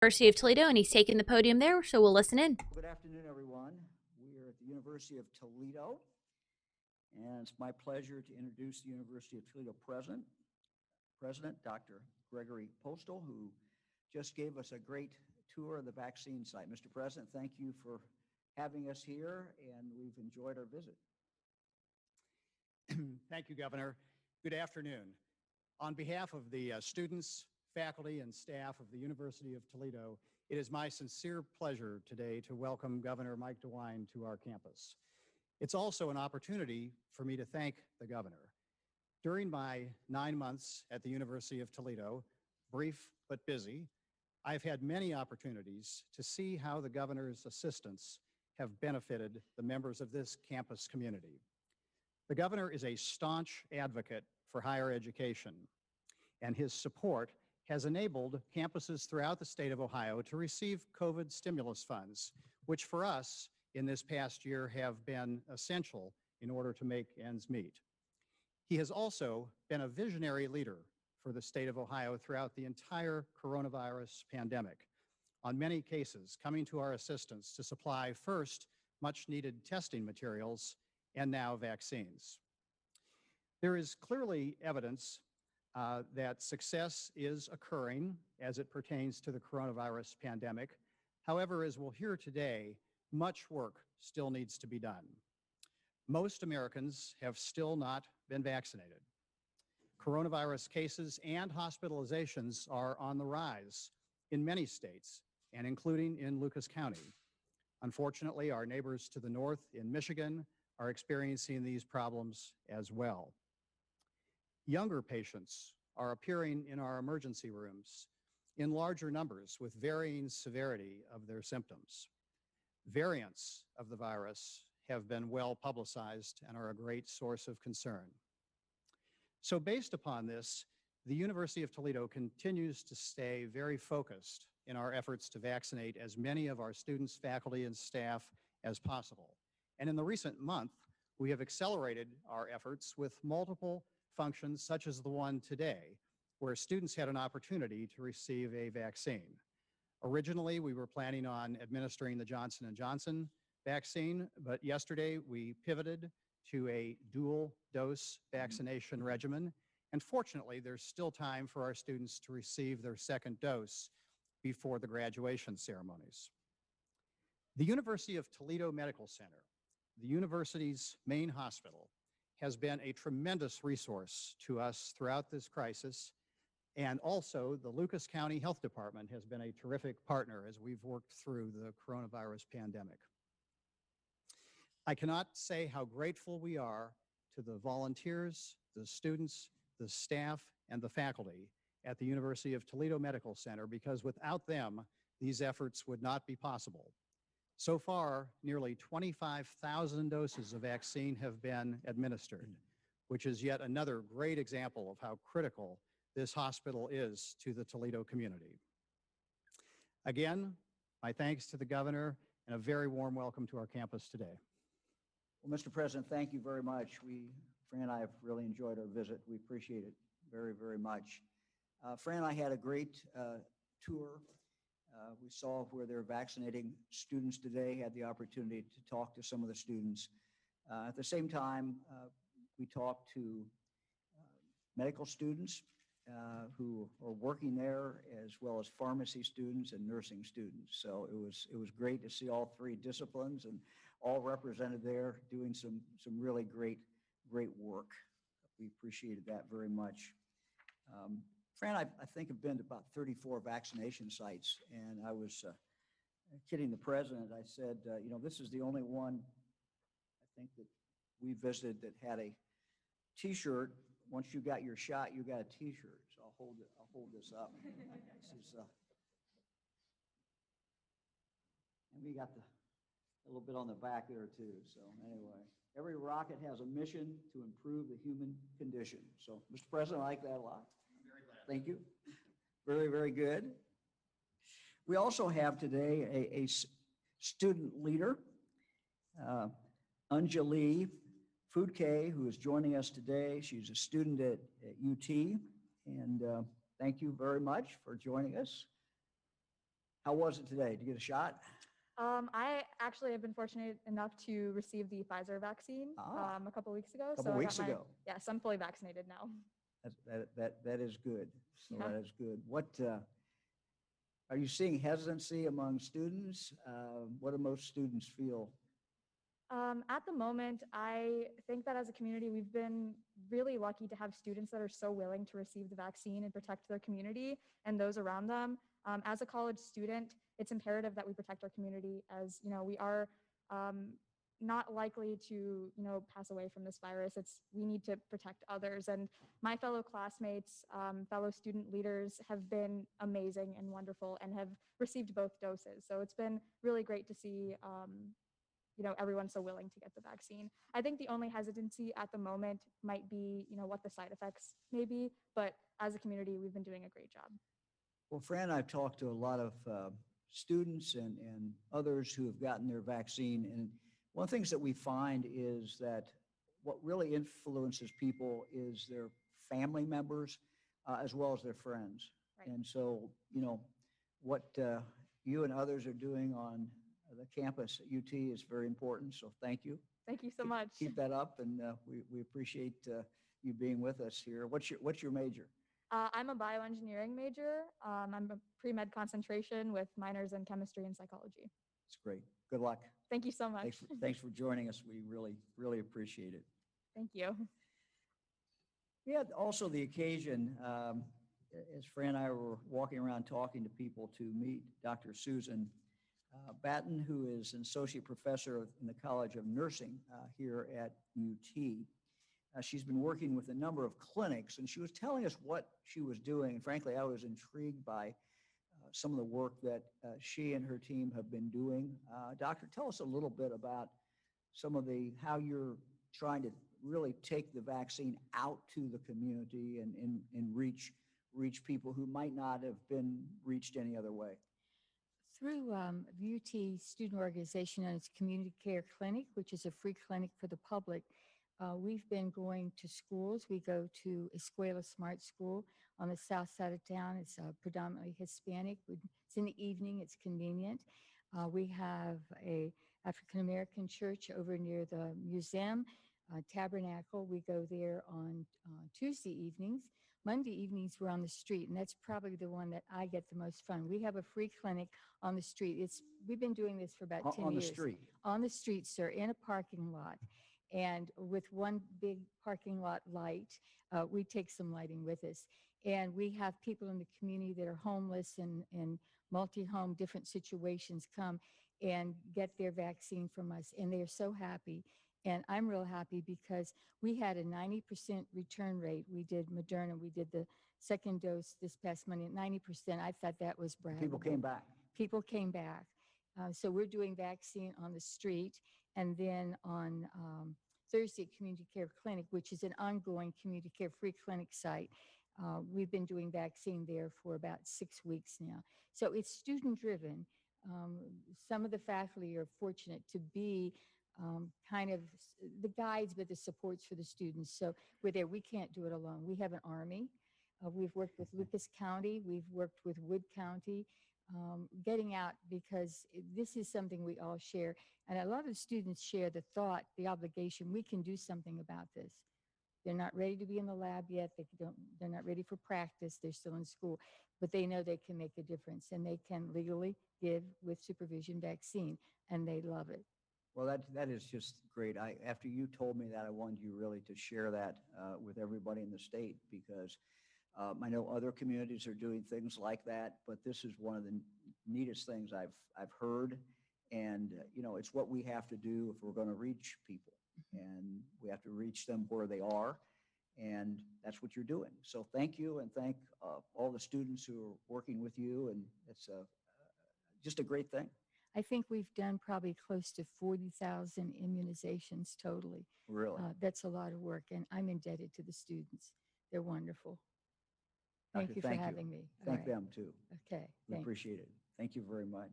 University of Toledo, and he's taking the podium there, so we'll listen in. Good afternoon, everyone. We are at the University of Toledo, and it's my pleasure to introduce the University of Toledo President Dr. Gregory Postal, who just gave us a great tour of the vaccine site. Mr. President, thank you for having us here, and we've enjoyed our visit. Thank you, Governor. Good afternoon. On behalf of the students, faculty, and staff of the University of Toledo, it is my sincere pleasure today to welcome Governor Mike DeWine to our campus. It's also an opportunity for me to thank the governor. During my 9 months at the University of Toledo, brief but busy, I've had many opportunities to see how the governor's assistants have benefited the members of this campus community. The governor is a staunch advocate for higher education, and his support has enabled campuses throughout the state of Ohio to receive COVID stimulus funds, which for us in this past year have been essential in order to make ends meet. He has also been a visionary leader for the state of Ohio throughout the entire coronavirus pandemic, on many cases coming to our assistance to supply first much needed testing materials and now vaccines. There is clearly evidence that success is occurring as it pertains to the coronavirus pandemic. However, as we'll hear today, much work still needs to be done. Most Americans have still not been vaccinated. Coronavirus cases and hospitalizations are on the rise in many states, and including in Lucas County. Unfortunately, our neighbors to the north in Michigan are experiencing these problems as well. Younger patients are appearing in our emergency rooms in larger numbers with varying severity of their symptoms. Variants of the virus have been well publicized and are a great source of concern. So based upon this, the University of Toledo continues to stay very focused in our efforts to vaccinate as many of our students, faculty, and staff as possible. And in the recent month, we have accelerated our efforts with multiple functions such as the one today, where students had an opportunity to receive a vaccine. Originally, we were planning on administering the Johnson & Johnson vaccine, but yesterday we pivoted to a dual dose vaccination regimen. And fortunately, there's still time for our students to receive their second dose before the graduation ceremonies. The University of Toledo Medical Center, the university's main hospital, has been a tremendous resource to us throughout this crisis. And also the Lucas County Health Department has been a terrific partner as we've worked through the coronavirus pandemic. I cannot say how grateful we are to the volunteers, the students, the staff, and the faculty at the University of Toledo Medical Center, because without them, these efforts would not be possible. So far, nearly 25,000 doses of vaccine have been administered, which is yet another great example of how critical this hospital is to the Toledo community. Again, my thanks to the governor and a very warm welcome to our campus today. Well, Mr. President, thank you very much. Fran and I have really enjoyed our visit. We appreciate it very, very much. Fran and I had a great tour. We saw where they're vaccinating students today, had the opportunity to talk to some of the students. At the same time, we talked to medical students who are working there, as well as pharmacy students and nursing students. So it was great to see all three disciplines and all represented there doing some really great work. We appreciated that very much. Fran, I think have been to about 34 vaccination sites, and I was kidding the president. I said, this is the only one I think that we visited that had a T-shirt. Once you got your shot, you got a T-shirt. So I'll hold this up. This is, and we got a little bit on the back there too. So anyway, every rocket has a mission to improve the human condition. So, Mr. President, I like that a lot. Thank you. Very, very good. We also have today a student leader, Anjali Foodke, who is joining us today. She's a student at UT, and thank you very much for joining us. How was it today? Did you get a shot? I actually have been fortunate enough to receive the Pfizer vaccine Ah. a couple weeks ago. Couple so weeks I got ago. Yes, I'm fully vaccinated now. That is good. So Yeah. that is good. What are you seeing hesitancy among students? What do most students feel? At the moment, I think that as a community, we've been really lucky to have students that are so willing to receive the vaccine and protect their community and those around them. As a college student, it's imperative that we protect our community, as we are not likely to pass away from this virus. We need to protect others, and my fellow classmates, fellow student leaders have been amazing and wonderful and have received both doses. So it's been really great to see everyone's so willing to get the vaccine. I think the only hesitancy at the moment might be, what the side effects may be, but as a community, we've been doing a great job. Well, Fran and I have talked to a lot of students and others who have gotten their vaccine. And one of the things that we find is that what really influences people is their family members as well as their friends. Right. And so, what you and others are doing on the campus at UT is very important. So thank you. Thank you so much. Keep that up, and we appreciate you being with us here. What's your major? I'm a bioengineering major. I'm a pre-med concentration with minors in chemistry and psychology. It's great. Good luck. Thank you so much. Thanks for joining us. We really appreciate it. Thank you. We had also the occasion, as Fran and I were walking around talking to people, to meet Dr. Susan Batten, who is an associate professor in the College of Nursing here at UT. She's been working with a number of clinics, and she was telling us what she was doing. And frankly, I was intrigued by some of the work that she and her team have been doing. Doctor, tell us a little bit about how you're trying to really take the vaccine out to the community and reach people who might not have been reached any other way. Through UT student organization and its community care clinic, which is a free clinic for the public, we've been going to schools. We go to Escuela Smart School on the south side of town. It's predominantly Hispanic. It's in the evening. It's convenient. We have a African-American church over near the museum, Tabernacle. We go there on Tuesday evenings. Monday evenings, we're on the street, and that's probably the one that I get the most fun. We have a free clinic on the street. We've been doing this for about 10 years. On the street? On the street, sir, in a parking lot. And with one big parking lot light, we take some lighting with us. And we have people in the community that are homeless and multi-home, different situations come and get their vaccine from us. And they're so happy. And I'm real happy because we had a 90% return rate. We did Moderna. We did the second dose this past Monday at 90%. I thought that was braggable. People came back. People came back. So we're doing vaccine on the street. And then on Thursday at Community Care Clinic, which is an ongoing community care free clinic site, we've been doing vaccine there for about 6 weeks now. So it's student driven. Some of the faculty are fortunate to be kind of the guides, but the supports for the students. So we're there. We can't do it alone. We have an army. We've worked with Lucas County. We've worked with Wood County, getting out because this is something we all share. And a lot of the students share the thought, the obligation, we can do something about this. They're not ready to be in the lab yet. They're not ready for practice. They're still in school, but they know they can make a difference and they can legally give with supervision vaccine, and they love it. Well, that is just great. After you told me that, I wanted you really to share that with everybody in the state, because I know other communities are doing things like that, but this is one of the neatest things I've heard. And, it's what we have to do if we're going to reach people, and we have to reach them where they are. And that's what you're doing. So thank you, and thank all the students who are working with you. And it's just a great thing. I think we've done probably close to 40,000 immunizations totally. Really? That's a lot of work, and I'm indebted to the students. They're wonderful. Thank Doctor, you for having me. Thank them too. Okay. We thanks. appreciate it. Thank you very much.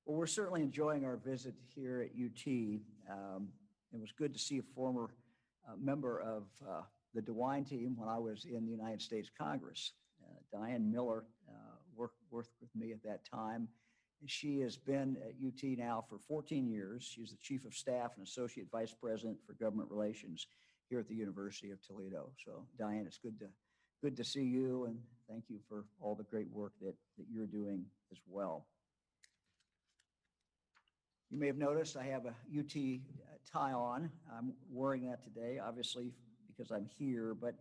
Well, we're certainly enjoying our visit here at UT. It was good to see a former member of the DeWine team when I was in the United States Congress. Diane Miller worked with me at that time. And she has been at UT now for 14 years. She's the Chief of Staff and Associate Vice President for Government Relations here at the University of Toledo. So Diane, it's good to see you, and thank you for all the great work that you're doing as well. You may have noticed I have a UT tie on. I'm wearing that today, obviously, because I'm here, but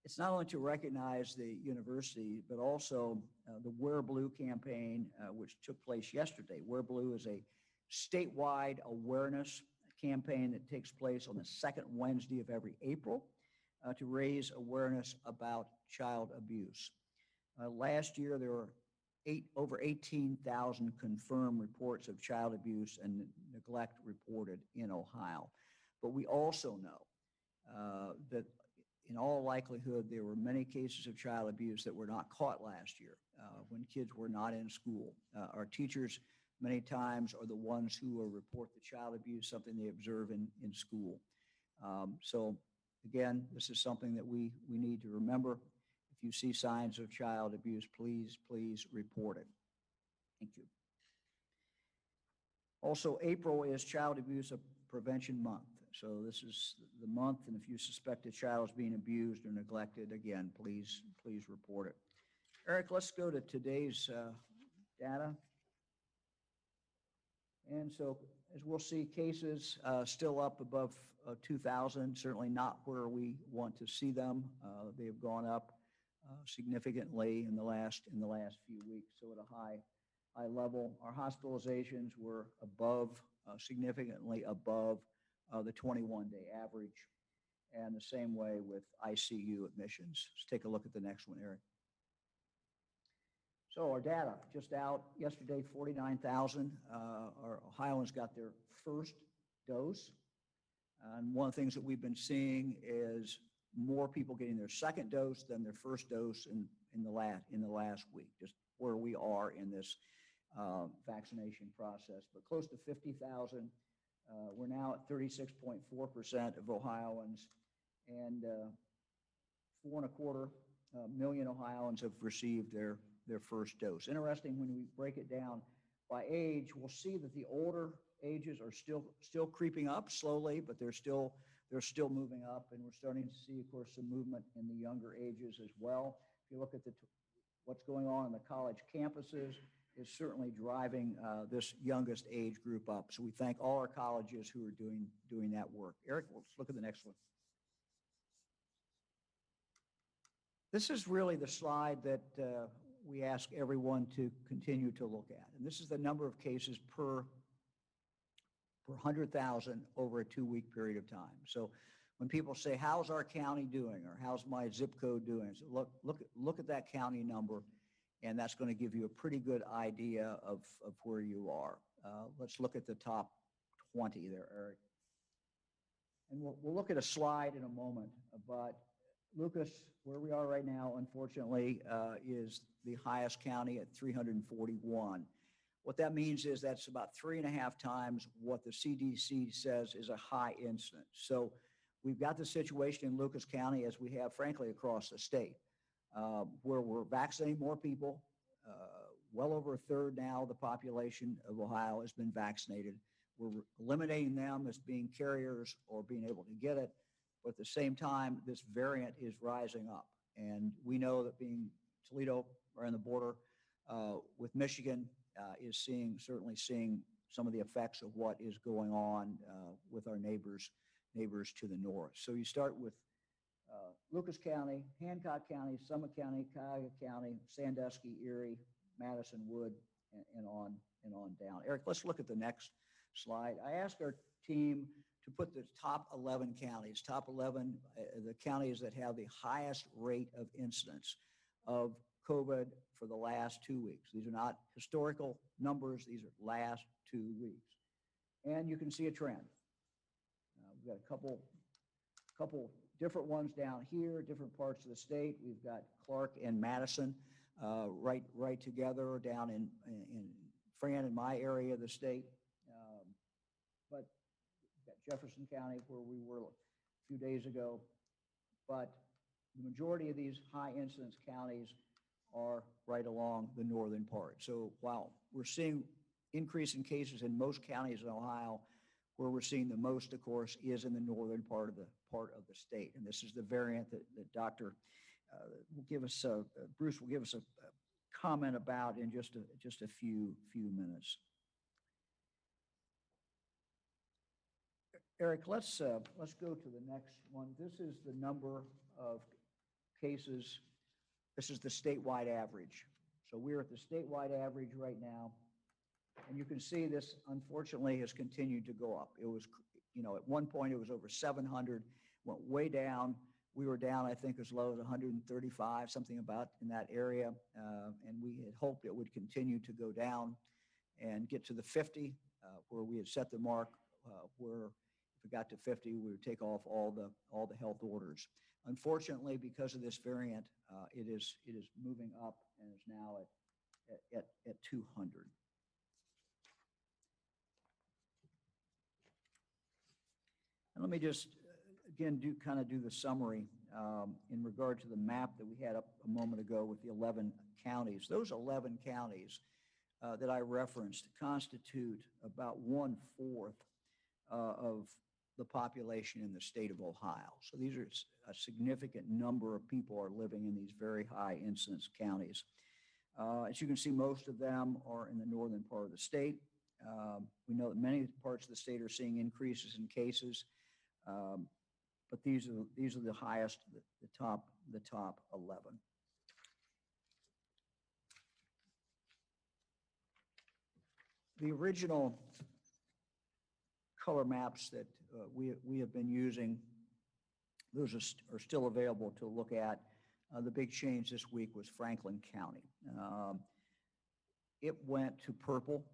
it's not only to recognize the university, but also the Wear Blue campaign, which took place yesterday. Wear Blue is a statewide awareness campaign that takes place on the second Wednesday of every April to raise awareness about child abuse. Last year, there were over 18,000 confirmed reports of child abuse and neglect reported in Ohio. But we also know that in all likelihood, there were many cases of child abuse that were not caught last year when kids were not in school. Our teachers many times are the ones who will report the child abuse, something they observe in school. So again, this is something that we need to remember. If you see signs of child abuse, please report it. Thank you. Also, April is Child Abuse Prevention Month. So this is the month, and if you suspect a child is being abused or neglected, again, please report it. Eric, let's go to today's data. And so, as we'll see, cases still up above 2,000, certainly not where we want to see them. They have gone up significantly in the last few weeks, so at a high level. Our hospitalizations were significantly above the 21-day average, and the same way with ICU admissions. Let's take a look at the next one, Eric. So our data just out yesterday, 49,000. Our Ohioans got their first dose. And one of the things that we've been seeing is more people getting their second dose than their first dose in the last week, just where we are in this vaccination process. But close to 50,000. We're now at 36.4% of Ohioans, and 4.25 million Ohioans have received their first dose. Interesting, when we break it down by age, we'll see that the older ages are still creeping up slowly, but they're still moving up, and we're starting to see, of course, some movement in the younger ages as well. If you look at what's going on in the college campuses, is certainly driving this youngest age group up. So we thank all our colleges who are doing that work. Eric, let's look at the next one. This is really the slide that we ask everyone to continue to look at. And this is the number of cases per 100,000 over a 2-week period of time. So when people say, how's our county doing, or how's my zip code doing? So look at that county number, and that's going to give you a pretty good idea of where you are. Let's look at the top 20 there, Eric. And we'll look at a slide in a moment, but Lucas, where we are right now, unfortunately, is the highest county at 341. What that means is that's about 3.5 times what the CDC says is a high incidence. So we've got the situation in Lucas County, as we have, frankly, across the state, where we're vaccinating more people. Well over a third now of the population of Ohio has been vaccinated. We're eliminating them as being carriers or being able to get it. But at the same time, this variant is rising up. And we know that being Toledo, right on the border with Michigan, is certainly seeing some of the effects of what is going on with our neighbors to the north. So you start with Lucas County, Hancock County, Summit County, Cuyahoga County, Sandusky, Erie, Madison, Wood, and on down. Eric, let's look at the next slide. I asked our team to put the top 11 counties, the counties that have the highest rate of incidence of COVID for the last 2 weeks. These are not historical numbers. These are last 2 weeks. And you can see a trend. We've got a couple different ones down here, different parts of the state. We've got Clark and Madison right together down in Fran, in my area of the state. But we've got Jefferson County, where we were a few days ago. But the majority of these high incidence counties are right along the northern part. So while we're seeing increase in cases in most counties in Ohio, where we're seeing the most, of course, is in the northern part of the state. And this is the variant that Dr. Will give us, Bruce will give us a comment about in just a few minutes. Eric, let's go to the next one. This is the number of cases. This is the statewide average. So we're at the statewide average right now. And you can see this, unfortunately, has continued to go up. It was, at one point it was over 700, went way down. We were down, I think, as low as 135, something about in that area. And we had hoped it would continue to go down and get to the 50, where we had set the mark, where if it got to 50, we would take off all the health orders. Unfortunately, because of this variant, it is moving up and is now at 200. And let me just, again, do the summary in regard to the map that we had up a moment ago with the 11 counties. Those 11 counties that I referenced constitute about 1/4 of the population in the state of Ohio. So these are a significant number of people are living in these very high incidence counties. As you can see, most of them are in the northern part of the state. We know that many parts of the state are seeing increases in cases. But these are the highest, the top 11. The original color maps that we have been using, those are still available to look at. The big change this week was Franklin County. It went to purple.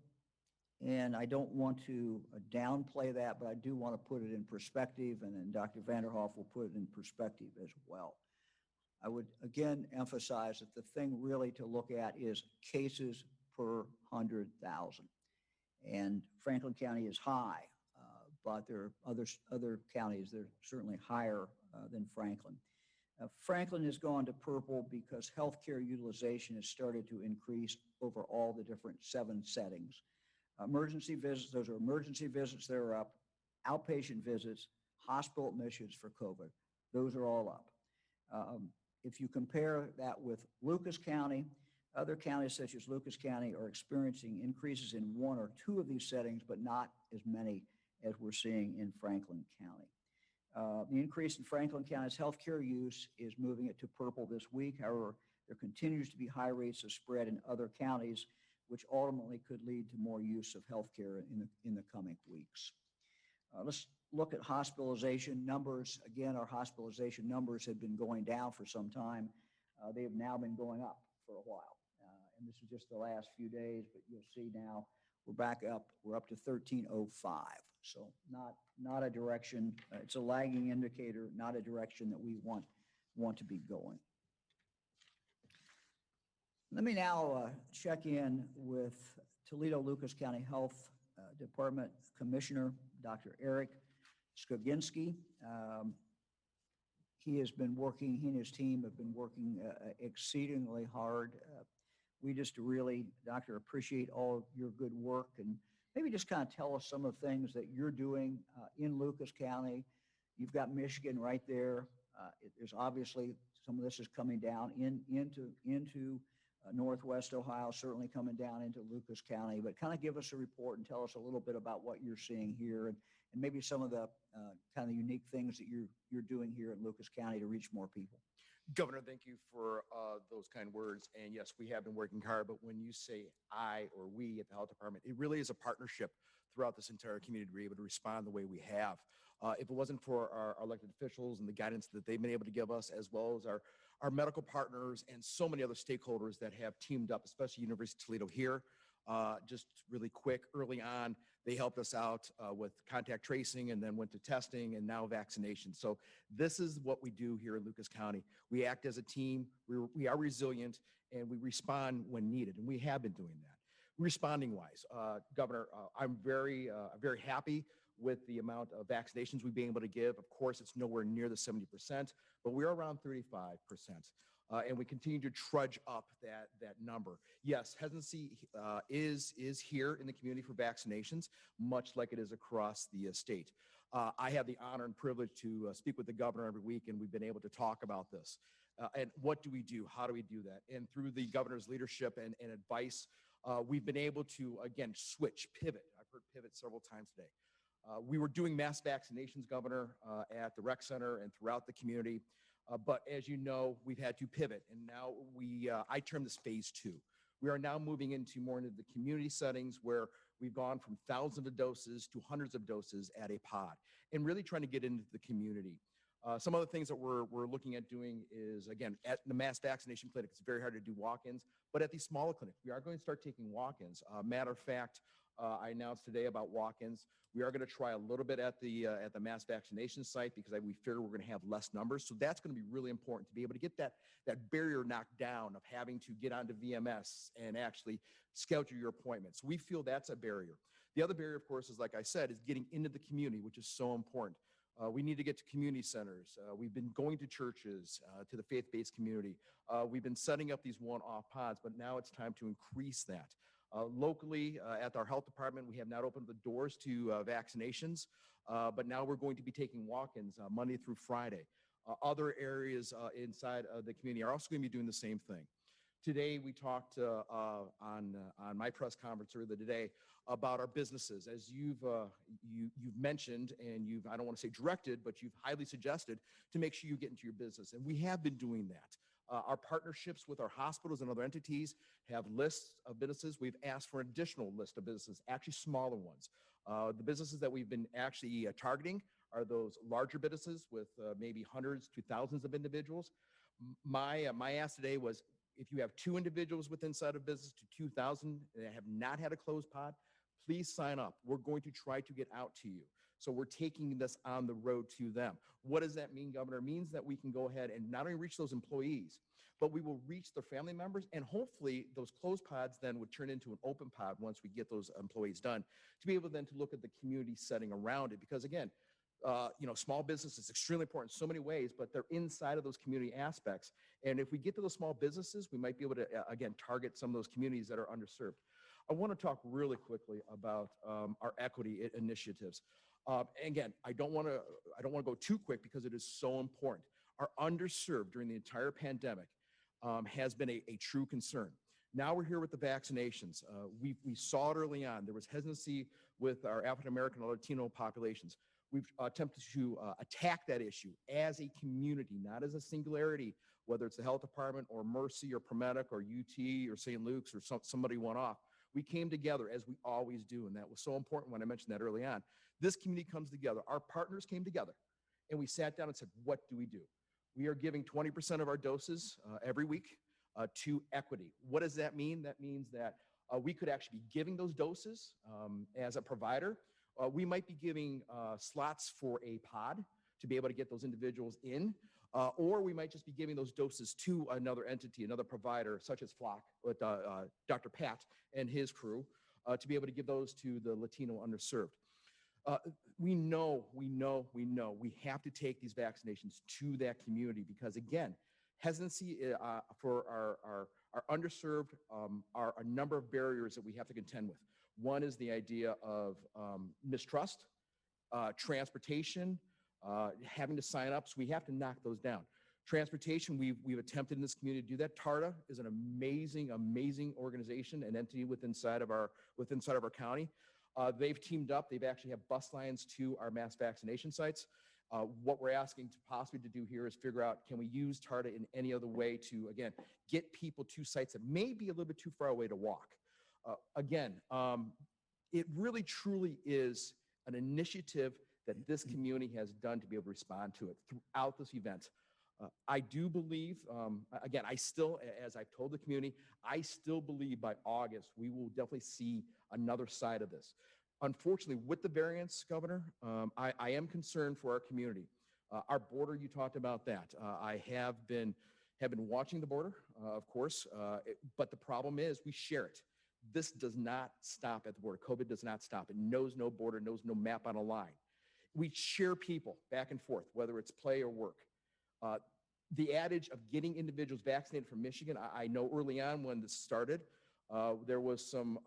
And I don't want to downplay that, but I do want to put it in perspective, and then Dr. Vanderhoff will put it in perspective as well. I would again emphasize that the thing really to look at is cases per 100,000. And Franklin County is high, but there are other counties that are certainly higher than Franklin. Franklin has gone to purple because healthcare utilization has started to increase over all the different 7 settings. Emergency visits, those are emergency visits, they're up. Outpatient visits, hospital admissions for COVID, those are all up. If you compare that with Lucas County, other counties such as Lucas County are experiencing increases in 1 or 2 of these settings, but not as many as we're seeing in Franklin County. The increase in Franklin County's healthcare use is moving it to purple this week. However, there continues to be high rates of spread in other counties, which ultimately could lead to more use of healthcare in the coming weeks. Let's look at hospitalization numbers. Again, our hospitalization numbers have been going down for some time. They have now been going up for a while. And this is just the last few days, but you'll see now we're back up. We're up to 1305. So not a direction. It's a lagging indicator, not a direction that we want to be going. Let me now check in with Toledo-Lucas County Health Department Commissioner, Dr. Eric Skoginski. He and his team have been working exceedingly hard. We just really, Doctor, appreciate all of your good work, and maybe just kind of tell us some of the things that you're doing in Lucas County. You've got Michigan right there. There's obviously some of this is coming down into Northwest Ohio, certainly coming down into Lucas County, but kind of give us a report and tell us a little bit about what you're seeing here and maybe some of the kind of unique things that you're doing here in Lucas County to reach more people. Governor, thank you for those kind words. And yes, we have been working hard, but when you say I or we at the health department, it really is a partnership throughout this entire community to be able to respond the way we have. If it wasn't for our elected officials and the guidance that they've been able to give us, as well as our medical partners and so many other stakeholders that have teamed up, especially University of Toledo here, just really quick, early on, they helped us out with contact tracing and then went to testing and now vaccination. So this is what we do here in Lucas County. We act as a team, we are resilient, and we respond when needed, and we have been doing that. Responding wise, Governor, I'm very happy with the amount of vaccinations we've been able to give. Of course, it's nowhere near the 70%, but we're around 35%. and we continue to trudge up that number. Yes, hesitancy is here in the community for vaccinations, much like it is across the state. I have the honor and privilege to speak with the governor every week, and we've been able to talk about this. And what do we do? How do we do that? And through the governor's leadership and advice, we've been able to, again, switch, pivot. I've heard pivot several times today. We were doing mass vaccinations, Governor, at the rec center and throughout the community. But as you know, we've had to pivot. And now I term this phase 2. We are now moving more into the community settings where we've gone from thousands of doses to hundreds of doses at a pod and really trying to get into the community. Some other things that we're looking at doing is, again, at the mass vaccination clinic, it's very hard to do walk-ins, but at these smaller clinics, we are going to start taking walk-ins. Matter of fact, I announced today about walk-ins. We are going to try a little bit at the mass vaccination site because we figure we're going to have less numbers. So that's going to be really important to be able to get that barrier knocked down of having to get onto VMS and actually schedule your appointments. We feel that's a barrier. The other barrier, of course, is, like I said, is getting into the community, which is so important. We need to get to community centers. We've been going to churches, to the faith-based community. We've been setting up these one-off pods, but now it's time to increase that. Locally, at our health department, we have not opened the doors to vaccinations, but now we're going to be taking walk-ins Monday through Friday. Other areas inside of the community are also going to be doing the same thing. Today, we talked on my press conference earlier today about our businesses. As you've mentioned, and I don't want to say directed, but you've highly suggested to make sure you get into your business. And we have been doing that. Our partnerships with our hospitals and other entities have lists of businesses. We've asked for an additional list of businesses, actually smaller ones. The businesses that we've been actually targeting are those larger businesses with maybe hundreds to thousands of individuals. My ask today was, if you have 2 individuals with inside of business to 2,000 that have not had a closed pod, please sign up. We're going to try to get out to you. So we're taking this on the road to them. What does that mean, Governor? It means that we can go ahead and not only reach those employees, but we will reach their family members, and hopefully those closed pods then would turn into an open pod once we get those employees done, to be able then to look at the community setting around it. Because again, small business is extremely important in so many ways, but they're inside of those community aspects. And if we get to those small businesses, we might be able to, again, target some of those communities that are underserved. I want to talk really quickly about our equity initiatives. Again, I don't want to go too quick because it is so important. Our underserved during the entire pandemic has been a true concern. Now we're here with the vaccinations. We saw it early on. There was hesitancy with our African American and Latino populations. We've attempted to attack that issue as a community, not as a singularity, whether it's the health department or Mercy or Promedic or UT or St. Luke's or somebody one off. We came together as we always do, and that was so important when I mentioned that early on. This community comes together. Our partners came together, and we sat down and said, what do we do? We are giving 20% of our doses every week to equity. What does that mean? That means that we could actually be giving those doses as a provider. We might be giving slots for a pod to be able to get those individuals in, or we might just be giving those doses to another entity, another provider, such as Flock with Dr. Pat and his crew, to be able to give those to the Latino underserved. We know we have to take these vaccinations to that community because, again, hesitancy for our underserved are a number of barriers that we have to contend with. One is the idea of mistrust, transportation, having to sign up. So we have to knock those down. Transportation, we've attempted in this community to do that. TARTA is an amazing organization, an entity within inside of our county. They've teamed up. They've actually have bus lines to our mass vaccination sites. What we're asking to possibly to do here is figure out, can we use TARTA in any other way to, again, get people to sites that may be a little bit too far away to walk. It really truly is an initiative that this community has done to be able to respond to it throughout this event. I do believe, again, I still, as I've told the community, I still believe by August, we will definitely see another side of this. Unfortunately, with the variants, Governor, I am concerned for our community. Our border, you talked about that. I have been watching the border, of course, but the problem is we share it. This does not stop at the border. COVID does not stop. It knows no border, knows no map on a line. We share people back and forth, whether it's play or work. the adage of getting individuals vaccinated from Michigan, I know early on when this started, there was some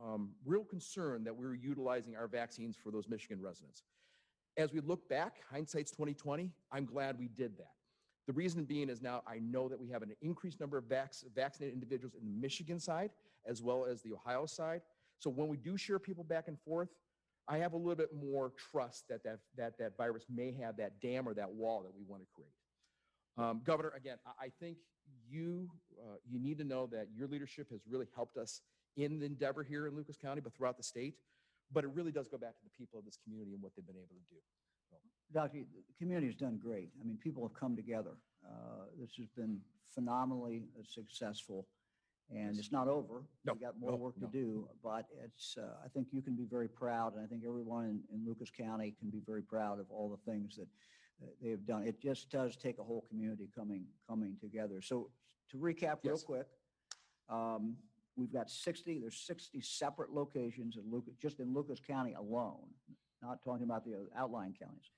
real concern that we were utilizing our vaccines for those Michigan residents. As we look back, hindsight's 2020, I'm glad we did that. The reason being is now I know that we have an increased number of vaccinated individuals in the Michigan side as well as the Ohio side. So when we do share people back and forth, I have a little bit more trust that that virus may have that dam or that wall that we want to create. Governor, again, I think you need to know that your leadership has really helped us in the endeavor here in Lucas County, but throughout the state. But it really does go back to the people of this community and what they've been able to do. So. Doctor, the community has done great. I mean, people have come together. This has been phenomenally successful, and it's not over. No, We got more work to do, but it's. I think you can be very proud, and I think everyone in Lucas County can be very proud of all the things that they have done. It just does take a whole community coming together. So to recap real quick, we've got 60. There's 60 separate locations in just in Lucas County alone. Not talking about the outlying counties,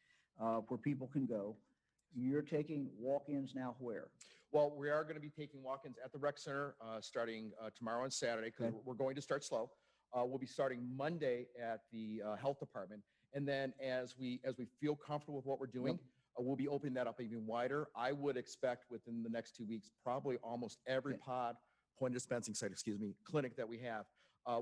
where people can go. You're taking walk-ins now where? Well, we are going to be taking walk-ins at the rec center starting tomorrow and Saturday, because we're going to start slow. We'll be starting Monday at the health department. And then as we feel comfortable with what we're doing, we'll be opening that up even wider. I would expect within the next 2 weeks, probably almost every pod, point of dispensing site, clinic that we have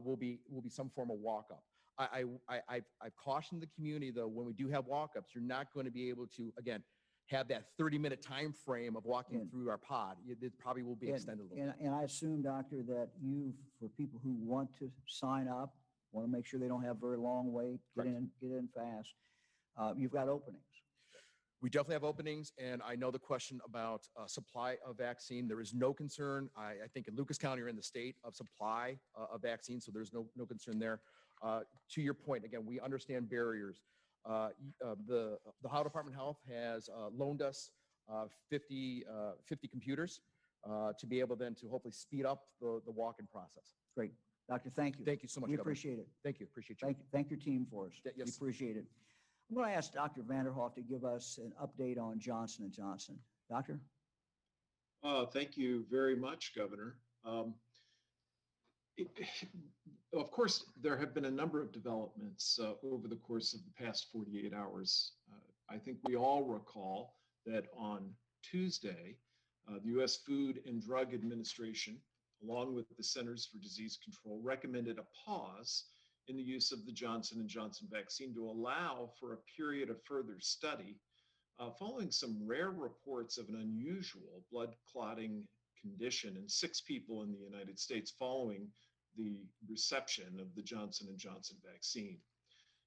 will be some form of walk-up. I've cautioned the community, though, when we do have walk-ups, you're not going to be able to, again, have that 30-minute time frame of walking through our pod. It probably will be extended a little bit. And I assume, Doctor, that you, for people who want to sign up, want to make sure they don't have very long wait, get in fast, you've got openings. We definitely have openings, and I know the question about supply of vaccine. There is no concern. I think in Lucas County or in the state of supply of vaccine, so there's no concern there. To your point, again, we understand barriers. The Ohio Department of Health has loaned us 50 computers to be able then to hopefully speed up the walk-in process. Great. Doctor, thank you. Thank you so much, We Governor. appreciate it. Thank you. Appreciate you. Thank your team for us. Yes. We appreciate it. I'm going to ask Dr. Vanderhoff to give us an update on Johnson & Johnson. Doctor? Thank you very much, Governor. Of course, there have been a number of developments over the course of the past 48 hours. I think we all recall that on Tuesday, the U.S. Food and Drug Administration, along with the Centers for Disease Control, recommended a pause in the use of the Johnson & Johnson vaccine to allow for a period of further study following some rare reports of an unusual blood clotting condition in 6 people in the United States following the reception of the Johnson & Johnson vaccine.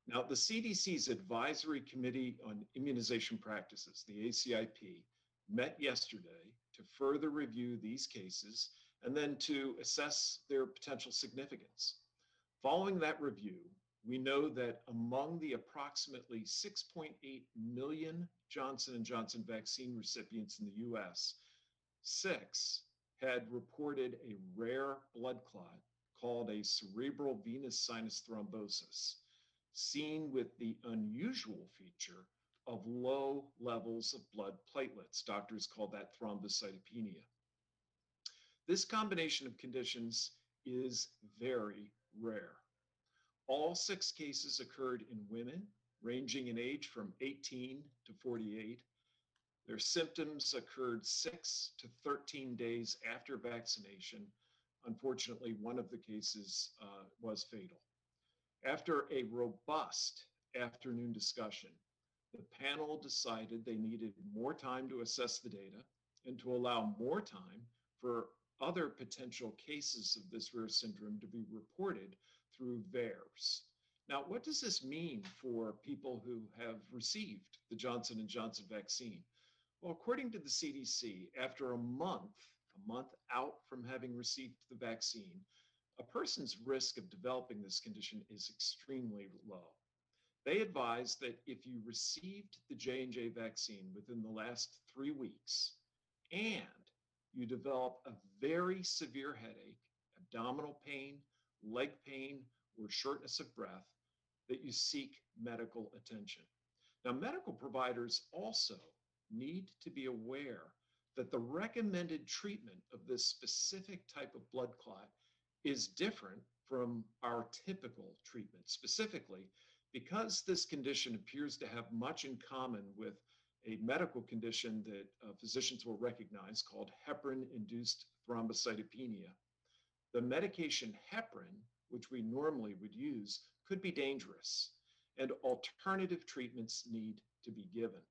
Now, the CDC's Advisory Committee on Immunization Practices, the ACIP, met yesterday to further review these cases and then to assess their potential significance. Following that review, we know that among the approximately 6.8 million Johnson & Johnson vaccine recipients in the U.S., 6 had reported a rare blood clot called a cerebral venous sinus thrombosis, seen with the unusual feature of low levels of blood platelets. Doctors call that thrombocytopenia. This combination of conditions is very rare. All 6 cases occurred in women ranging in age from 18 to 48. Their symptoms occurred 6 to 13 days after vaccination. Unfortunately, one of the cases was fatal. After a robust afternoon discussion, the panel decided they needed more time to assess the data and to allow more time for other potential cases of this rare syndrome to be reported through VAERS. Now, what does this mean for people who have received the Johnson & Johnson vaccine? Well, according to the CDC, after a month out from having received the vaccine, a person's risk of developing this condition is extremely low. They advise that if you received the J&J vaccine within the last 3 weeks and you develop a very severe headache, abdominal pain, leg pain, or shortness of breath, that you seek medical attention. Now, medical providers also need to be aware that the recommended treatment of this specific type of blood clot is different from our typical treatment, specifically because this condition appears to have much in common with a medical condition that physicians will recognize called heparin-induced thrombocytopenia. The medication heparin, which we normally would use, could be dangerous, and alternative treatments need to be given.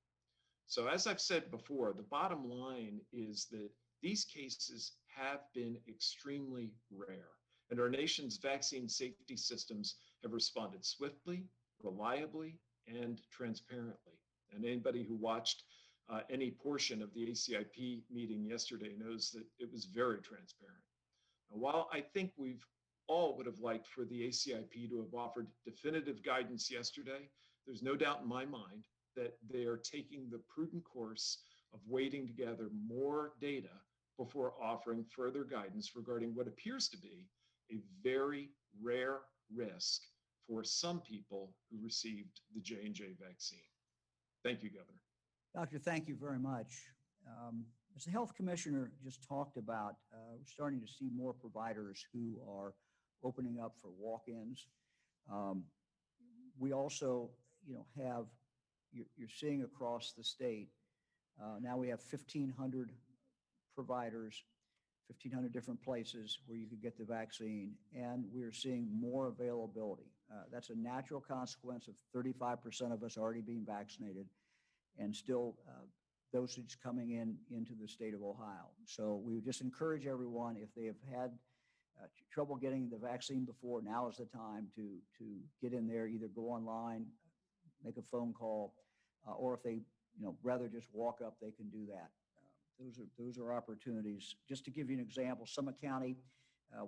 So as I've said before, the bottom line is that these cases have been extremely rare, and our nation's vaccine safety systems have responded swiftly, reliably, and transparently. And anybody who watched any portion of the ACIP meeting yesterday knows that it was very transparent. Now, while I think we've all would have liked for the ACIP to have offered definitive guidance yesterday, there's no doubt in my mind that they are taking the prudent course of waiting to gather more data before offering further guidance regarding what appears to be a very rare risk for some people who received the J&J vaccine. Thank you, Governor. Doctor, thank you very much. As the health commissioner just talked about, we're starting to see more providers who are opening up for walk-ins. We also, have, you're seeing across the state, now we have 1,500 providers, 1,500 different places where you could get the vaccine, and we're seeing more availability. That's a natural consequence of 35% of us already being vaccinated and still dosage coming into the state of Ohio. So we would just encourage everyone, if they have had trouble getting the vaccine before, now is the time to get in there, either go online, make a phone call, or if they rather just walk up, they can do that. Those are opportunities. Just to give you an example, Summit County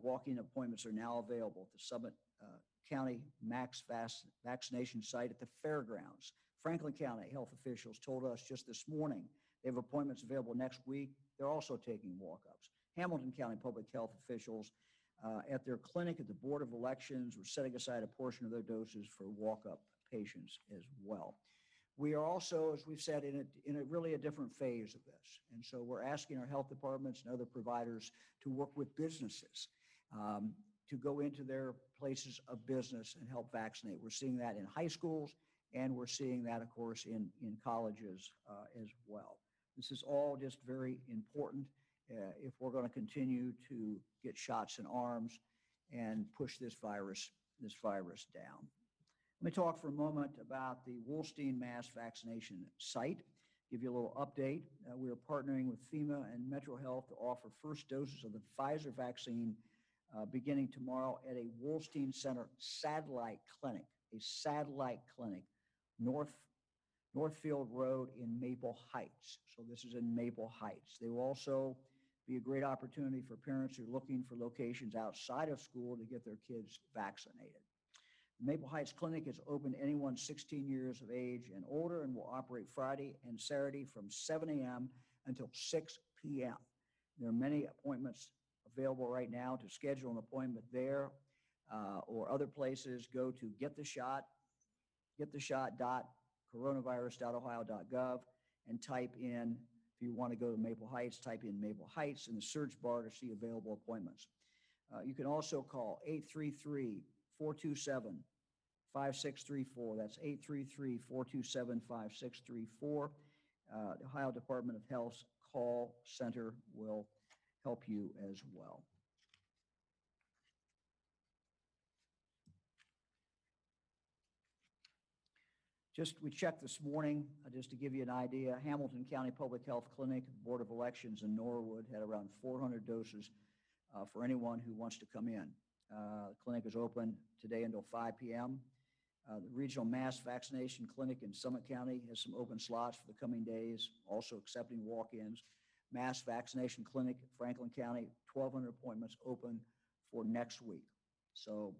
walk-in appointments are now available at the Summit County Max Vaccination site at the fairgrounds. Franklin County health officials told us just this morning they have appointments available next week. They're also taking walk-ups. Hamilton County public health officials at their clinic at the Board of Elections were setting aside a portion of their doses for walk-up patients as well. We are also, as we've said, in a really a different phase of this. And so we're asking our health departments and other providers to work with businesses to go into their places of business and help vaccinate. We're seeing that in high schools, and we're seeing that, of course, in colleges as well. This is all just very important if we're going to continue to get shots in arms and push this virus down. Let me talk for a moment about the Wolstein mass vaccination site. Give you a little update. We are partnering with FEMA and Metro Health to offer first doses of the Pfizer vaccine beginning tomorrow at a Wolstein Center satellite clinic, Northfield Road in Maple Heights. So this is in Maple Heights. They will also be a great opportunity for parents who are looking for locations outside of school to get their kids vaccinated. The Maple Heights Clinic is open to anyone 16 years of age and older and will operate Friday and Saturday from 7 a.m. until 6 p.m. There are many appointments available right now. To schedule an appointment there or other places, go to gettheshot.coronavirus.ohio.gov and type in, if you want to go to Maple Heights, type in Maple Heights in the search bar to see available appointments. You can also call 833-427-5634. That's 833-427-5634. The Ohio Department of Health's call center will help you as well. We checked this morning, just to give you an idea, Hamilton County Public Health Clinic, Board of Elections in Norwood had around 400 doses for anyone who wants to come in. The clinic is open today until 5 p.m. The Regional Mass Vaccination Clinic in Summit County has some open slots for the coming days, also accepting walk-ins. Mass Vaccination Clinic, Franklin County, 1,200 appointments open for next week. So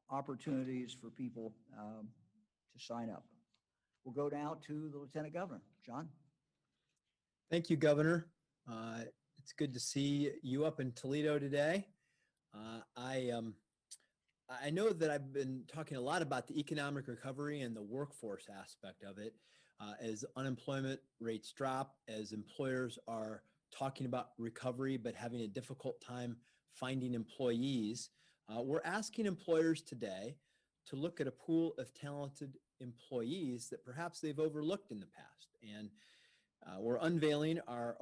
opportunities for people to sign up. We'll go now to the Lieutenant Governor. John? Thank you, Governor. It's good to see you up in Toledo today. I know that I've been talking a lot about the economic recovery and the workforce aspect of it. As unemployment rates drop, as employers are talking about recovery but having a difficult time finding employees, we're asking employers today to look at a pool of talented employees that perhaps they've overlooked in the past. And we're unveiling our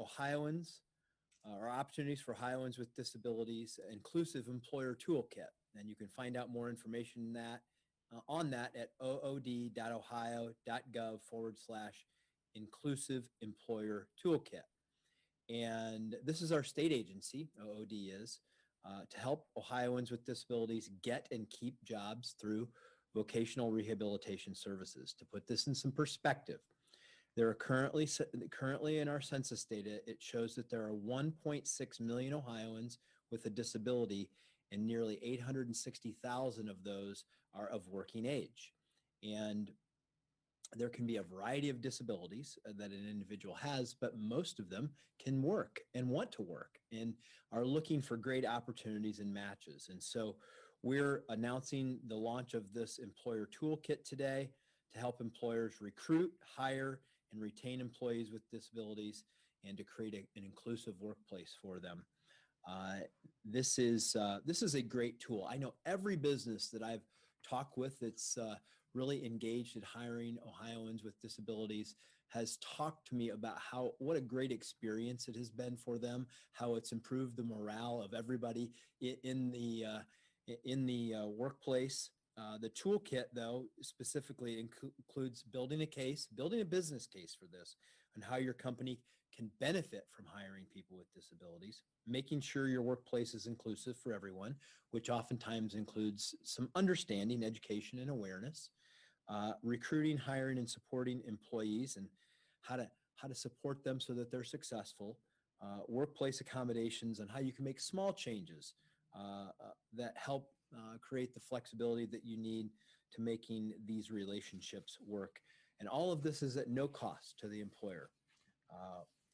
opportunities for Ohioans with disabilities inclusive employer toolkit. And you can find out more information on that at ood.ohio.gov/inclusive employer toolkit. And this is our state agency, OOD is, to help Ohioans with disabilities get and keep jobs through vocational rehabilitation services. To put this in some perspective, there are currently in our census data, it shows that there are 1.6 million Ohioans with a disability, and nearly 860,000 of those are of working age. And there can be a variety of disabilities that an individual has, but most of them can work and want to work and are looking for great opportunities and matches. And so we're announcing the launch of this employer toolkit today to help employers recruit, hire, and retain employees with disabilities and to create an inclusive workplace for them. This is a great tool. I know every business that I've talked with that's really engaged in hiring Ohioans with disabilities has talked to me about what a great experience it has been for them, how it's improved the morale of everybody in the workplace. The toolkit, though, specifically includes building a business case for this, and how your company can benefit from hiring people with disabilities, making sure your workplace is inclusive for everyone, which oftentimes includes some understanding, education, and awareness, recruiting, hiring, and supporting employees, and how to support them so that they're successful, workplace accommodations, and how you can make small changes that help create the flexibility that you need to making these relationships work. And all of this is at no cost to the employer.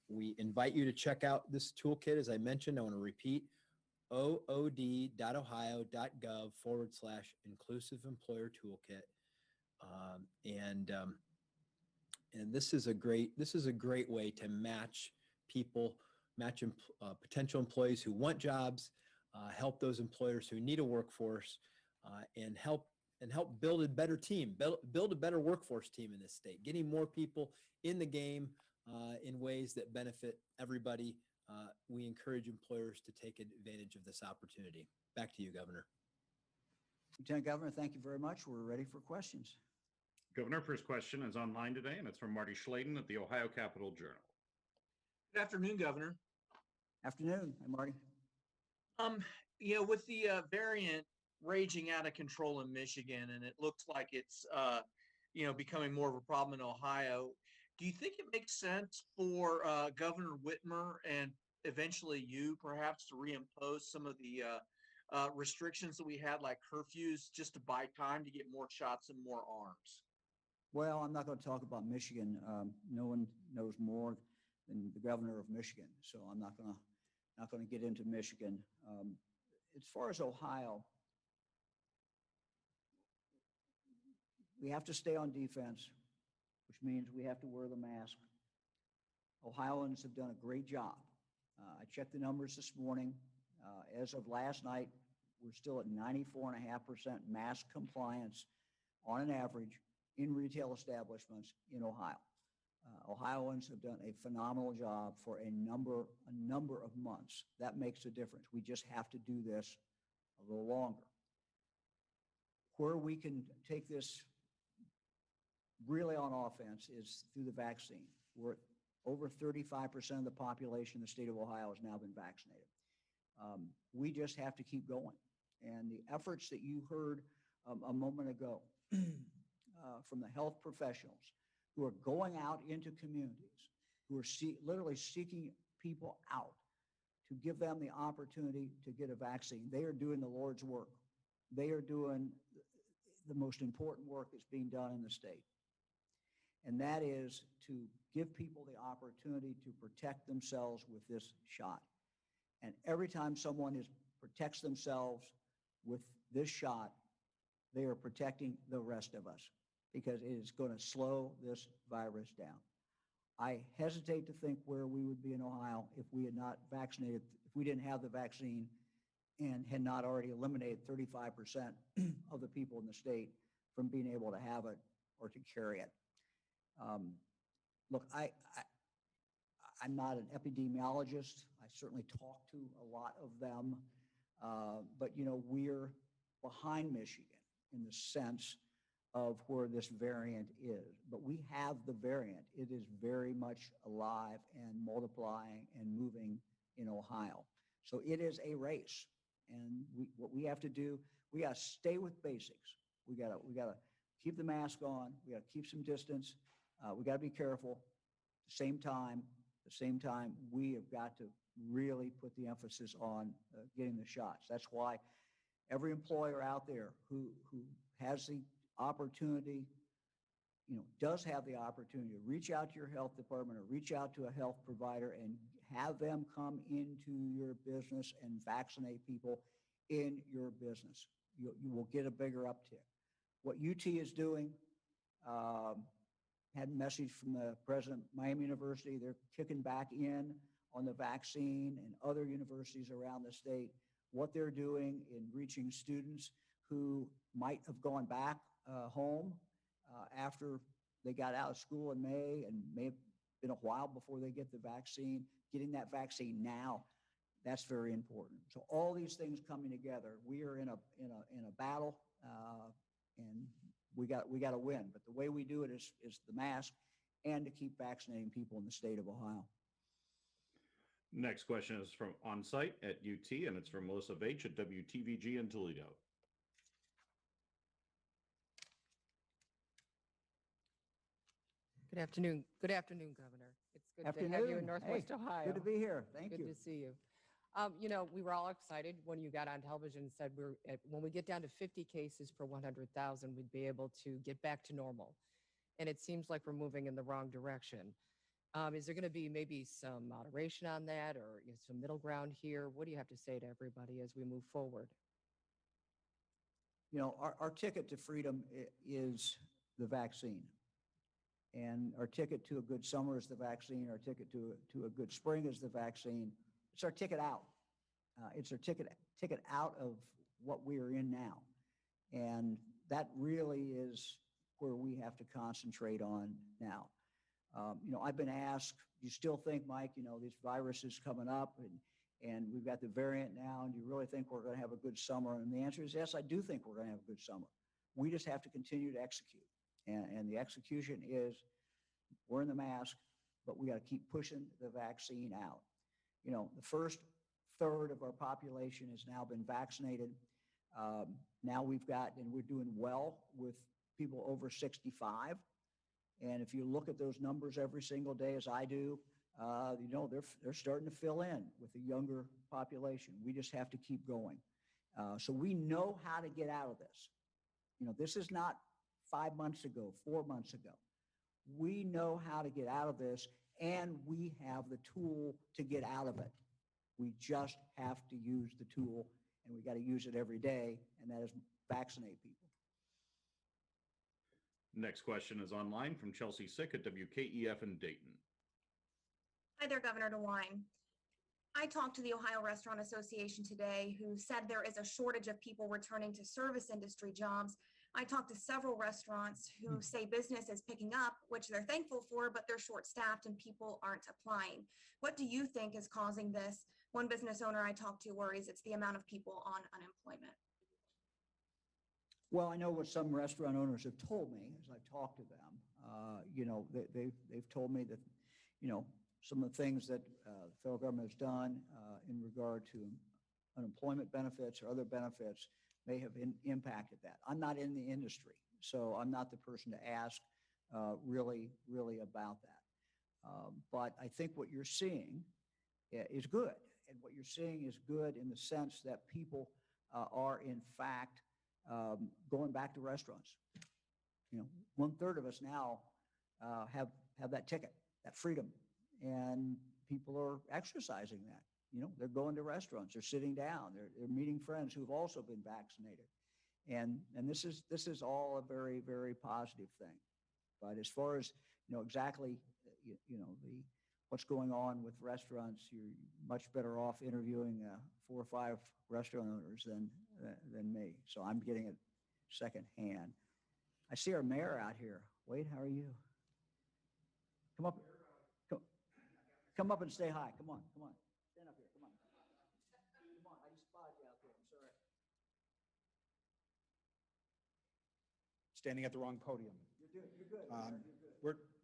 We invite you to check out this toolkit. As I mentioned, I want to repeat, ood.ohio.gov/inclusive employer toolkit. And this is a great way to match potential employees who want jobs, help those employers who need a workforce, and help build a better team, build a better workforce team in this state, getting more people in the game in ways that benefit everybody. We encourage employers to take advantage of this opportunity. Back to you, Governor. Lieutenant Governor, thank you very much. We're ready for questions. Governor, first question is online today, and it's from Marty Schladen at the Ohio Capitol Journal. Good afternoon, Governor. Afternoon. Hi, Marty. With the variant raging out of control in Michigan, and it looks like it's, becoming more of a problem in Ohio, do you think it makes sense for Governor Whitmer and eventually you perhaps to reimpose some of the restrictions that we had, like curfews, just to buy time to get more shots and more arms? Well, I'm not going to talk about Michigan. No one knows more than the governor of Michigan, so I'm not going to get into Michigan. As far as Ohio, we have to stay on defense, which means we have to wear the mask. Ohioans have done a great job. I checked the numbers this morning. As of last night, we're still at 94.5% mask compliance on an average in retail establishments in Ohio. Ohioans have done a phenomenal job for a number of months. That makes a difference. We just have to do this a little longer. Where we can take this really on offense is through the vaccine. We're over 35% of the population in the state of Ohio has now been vaccinated. We just have to keep going. And the efforts that you heard a moment ago from the health professionals who are going out into communities, who are literally seeking people out to give them the opportunity to get a vaccine. They are doing the Lord's work. They are doing the most important work that's being done in the state. And that is to give people the opportunity to protect themselves with this shot. And every time someone protects themselves with this shot, they are protecting the rest of us. because it is going to slow this virus down. I hesitate to think where we would be in Ohio if we had not vaccinated, if we didn't have the vaccine and had not already eliminated 35% of the people in the state from being able to have it or to carry it. Look, I'm not an epidemiologist. I certainly talk to a lot of them, but we're behind Michigan in the sense of where this variant is. But we have the variant. It is very much alive and multiplying and moving in Ohio. So it is a race. And what we have to do, we got to stay with basics. We got to keep the mask on. We got to keep some distance. We got to be careful. At the same time, we have got to really put the emphasis on getting the shots. That's why every employer out there who has the opportunity, does have the opportunity to reach out to your health department or reach out to a health provider and have them come into your business and vaccinate people in your business. You will get a bigger uptick. What UT is doing, had a message from the president of Miami University. They're kicking back in on the vaccine, and other universities around the state, what they're doing in reaching students who might have gone back home after they got out of school in May and may have been a while before they get the vaccine. Getting that vaccine now, that's very important. So all these things coming together, we are in a battle, and we got to win. But the way we do it is the mask and to keep vaccinating people in the state of Ohio. Next question is from On-Site at UT, and it's from Melissa Veitch at WTVG in Toledo. Good afternoon. Good afternoon, Governor. It's good to have you in Northwest Ohio. Good to be here. Thank you. Good to see you. We were all excited when you got on television and said when we get down to 50 cases per 100,000, we'd be able to get back to normal. And it seems like we're moving in the wrong direction. Is there going to be maybe some moderation on that, or some middle ground here? What do you have to say to everybody as we move forward? Our ticket to freedom is the vaccine. And our ticket to a good summer is the vaccine. Our ticket to a good spring is the vaccine. It's our ticket out. It's our ticket out of what we are in now. And that really is where we have to concentrate on now. I've been asked, do you still think, Mike, this virus is coming up and we've got the variant now, and do you really think we're going to have a good summer? And the answer is yes, I do think we're going to have a good summer. We just have to continue to execute. And the execution is wearing the mask, but we got to keep pushing the vaccine out. The first third of our population has now been vaccinated. Now we're doing well with people over 65. And if you look at those numbers every single day, as I do, they're starting to fill in with the younger population. We just have to keep going. So we know how to get out of this. This is not 5 months ago, 4 months ago. We know how to get out of this, and we have the tool to get out of it. We just have to use the tool, and we got to use it every day, and that is vaccinate people. Next question is online from Chelsea Sick at WKEF in Dayton. Hi there, Governor DeWine. I talked to the Ohio Restaurant Association today, who said there is a shortage of people returning to service industry jobs. I talked to several restaurants who say business is picking up, which they're thankful for, but they're short-staffed and people aren't applying. What do you think is causing this? One business owner I talked to worries it's the amount of people on unemployment. Well, I know what some restaurant owners have told me as I've talked to them. They've told me that, some of the things that the federal government has done in regard to unemployment benefits or other benefits may have impacted that. I'm not in the industry, so I'm not the person to ask really about that. But I think what you're seeing is good. And what you're seeing is good in the sense that people are, in fact, going back to restaurants. 1/3 of us now have that ticket, that freedom, and people are exercising that. They're going to restaurants, they're sitting down, they're meeting friends who've also been vaccinated. And this is all a very, very positive thing. But as far as, exactly, what's going on with restaurants, you're much better off interviewing 4 or 5 restaurant owners than me. So I'm getting it secondhand. I see our mayor out here. Wade, how are you? Come up. Come up and say hi. Come on. Stand up here. Come on. Come on. I just spotted you out there. I'm sorry. Standing at the wrong podium. You're good.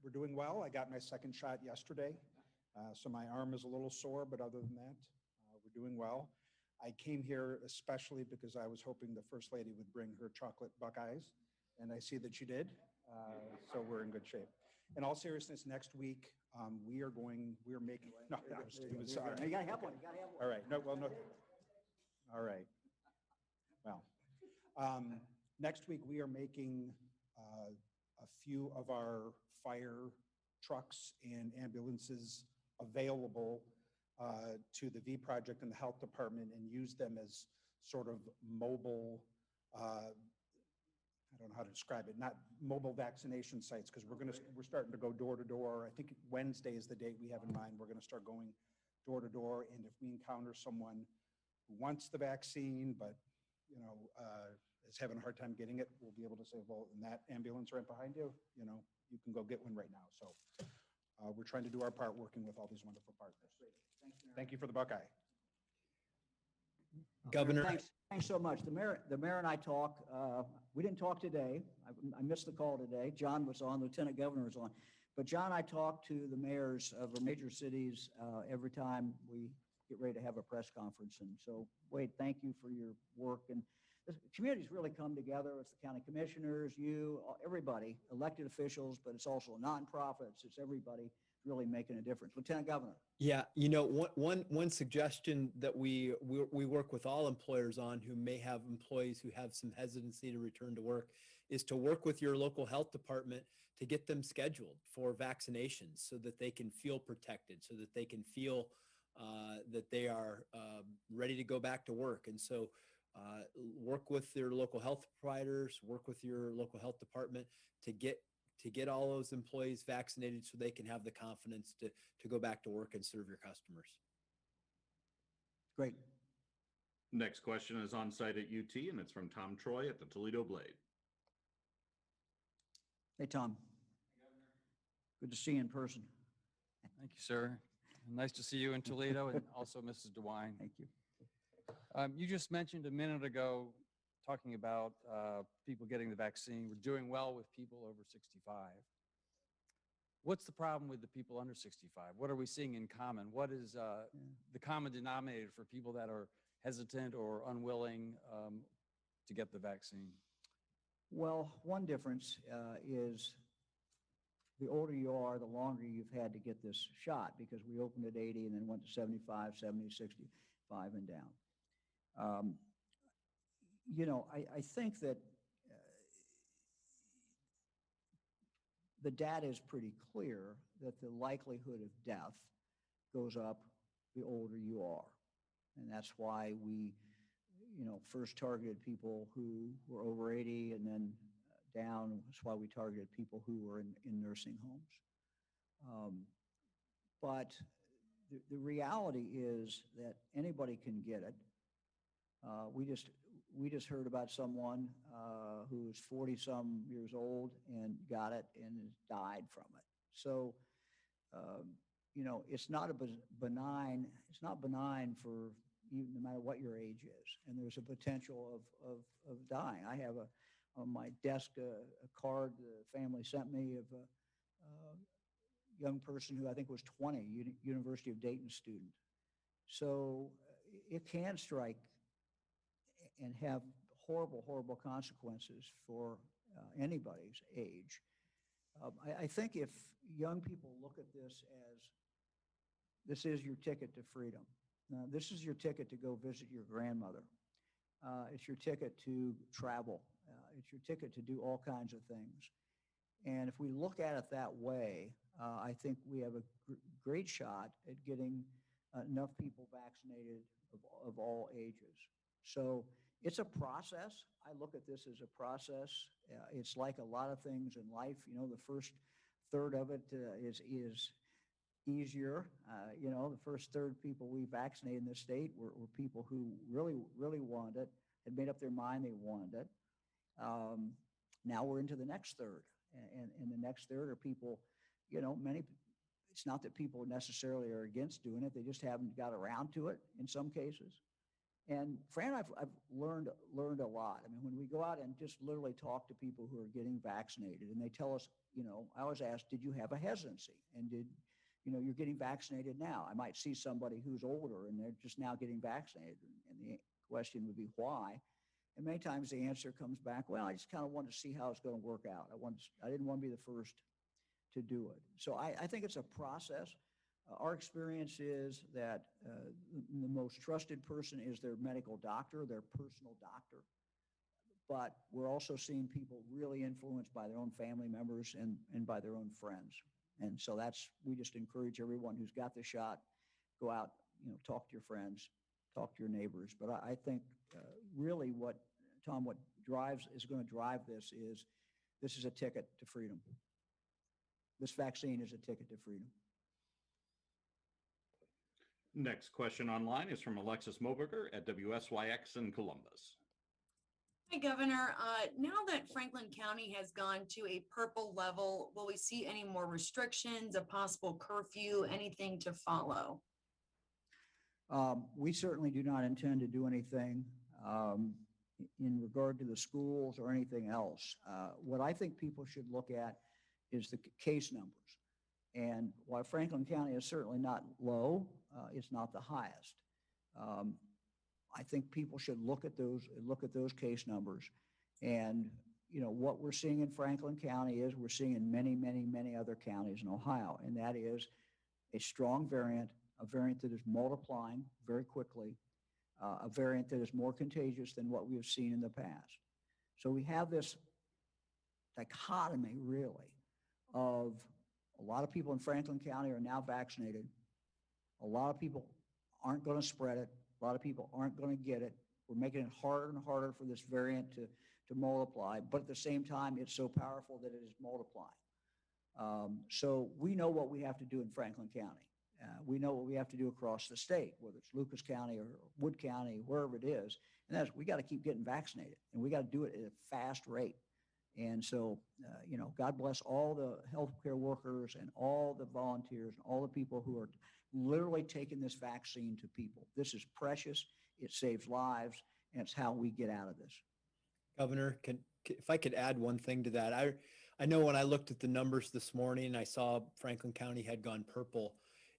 We're doing well. I got my second shot yesterday, so my arm is a little sore, but other than that, we're doing well. I came here especially because I was hoping the First Lady would bring her chocolate Buckeyes, and I see that she did, so we're in good shape. In all seriousness, next week, we're making, no, it was, You gotta have one. all right, no, well, no, all right. Well, next week, we are making a few of our fire trucks and ambulances available to the V Project and the Health Department and use them as sort of mobile, I don't know how to describe it, not mobile vaccination sites, because we're starting to go door to door. I think Wednesday is the date we have in mind. We're going to start going door to door, and if we encounter someone who wants the vaccine but is having a hard time getting it, we'll be able to say, well, in that ambulance right behind you, you can go get one right now. So we're trying to do our part working with all these wonderful partners. Thank you for the Buckeye. Governor. Thanks so much. The mayor and I talk. We didn't talk today. I missed the call today. John was on, Lieutenant Governor was on. But John and I talk to the mayors of our major cities every time we get ready to have a press conference. And so, Wade, thank you for your work. And the community's really come together. It's the county commissioners, you, everybody, elected officials, but it's also nonprofits. It's everybody really making a difference. Lieutenant Governor. Yeah, one suggestion that we work with all employers on who may have employees who have some hesitancy to return to work is to work with your local health department to get them scheduled for vaccinations so that they can feel protected, so that they can feel that they are ready to go back to work. And so work with your local health providers, work with your local health department to get all those employees vaccinated so they can have the confidence to go back to work and serve your customers. Great. Next question is on site at UT, and it's from Tom Troy at the Toledo Blade. Hey, Tom. Good to see you in person. Thank you, sir. Nice to see you in Toledo, and also Mrs. DeWine. Thank you. You just mentioned a minute ago talking about people getting the vaccine. We're doing well with people over 65. What's the problem with the people under 65? What are we seeing in common? What is the common denominator for people that are hesitant or unwilling to get the vaccine? Well, one difference is the older you are, the longer you've had to get this shot, because we opened at 80 and then went to 75, 70, 65 and down. I think that the data is pretty clear that the likelihood of death goes up the older you are. And that's why we, first targeted people who were over 80 and then down. That's why we targeted people who were in nursing homes. But the reality is that anybody can get it. We just heard about someone who was 40-some years old and got it and has died from it. So, it's not benign. It's not benign for you, no matter what your age is. And there's a potential of dying. I have on my desk a card the family sent me of a young person who I think was 20, University of Dayton student. So it can strike and have horrible, horrible consequences for anybody's age. I think if young people look at this is your ticket to freedom. This is your ticket to go visit your grandmother. It's your ticket to travel. It's your ticket to do all kinds of things. And if we look at it that way, I think we have a great shot at getting enough people vaccinated of all ages. So It's a process. I look at this as a process. It's like a lot of things in life. You know, the first third of it is easier. You know, the first third people we vaccinated in this state were people who really wanted it, had made up their mind they wanted it. Now we're into the next third, and the next third are people, you know, it's not that people necessarily are against doing it. They just haven't got around to it in some cases. And Fran, I've learned a lot. I mean, when we go out and just literally talk to people who are getting vaccinated, and they tell us, you know, I always ask, did you have a hesitancy? And you know, you're getting vaccinated now. I might see somebody who's older and they're just now getting vaccinated, and the question would be why? And many times the answer comes back, well, I just kind of wanted to see how it's going to work out. I didn't want to be the first to do it. So I think it's a process. Our experience is that the most trusted person is their medical doctor, their personal doctor. But we're also seeing people really influenced by their own family members and by their own friends. And so we just encourage everyone who's got the shot, go out, you know, talk to your friends, talk to your neighbors. But I think really what is going to drive this is a ticket to freedom. This vaccine is a ticket to freedom. Next question online is from Alexis Moberger at WSYX in Columbus. Hi, Governor. Now that Franklin County has gone to a purple level, will we see any more restrictions, a possible curfew, anything to follow? We certainly do not intend to do anything in regard to the schools or anything else. What I think people should look at is the case numbers. And while Franklin County is certainly not low, it's not the highest. I think people should look at those case numbers. And, you know, what we're seeing in Franklin County is we're seeing in many other counties in Ohio, and that is a strong variant, a variant that is multiplying very quickly, a variant that is more contagious than what we have seen in the past. So we have this dichotomy, really, of a lot of people in Franklin County are now vaccinated. A lot of people aren't going to spread it. A lot of people aren't going to get it. We're making it harder and harder for this variant to multiply, but at the same time, it's so powerful that it is multiplying. So we know what we have to do in Franklin County. We know what we have to do across the state, whether it's Lucas County or Wood County, wherever it is. And that's, we got to keep getting vaccinated, and we got to do it at a fast rate. And so, you know, God bless all the healthcare workers and all the volunteers and all the people who are literally taking this vaccine to people. This is precious. It saves lives, and it's how we get out of this. Governor, if I could add one thing to that, I know when I looked at the numbers this morning, I saw Franklin County had gone purple.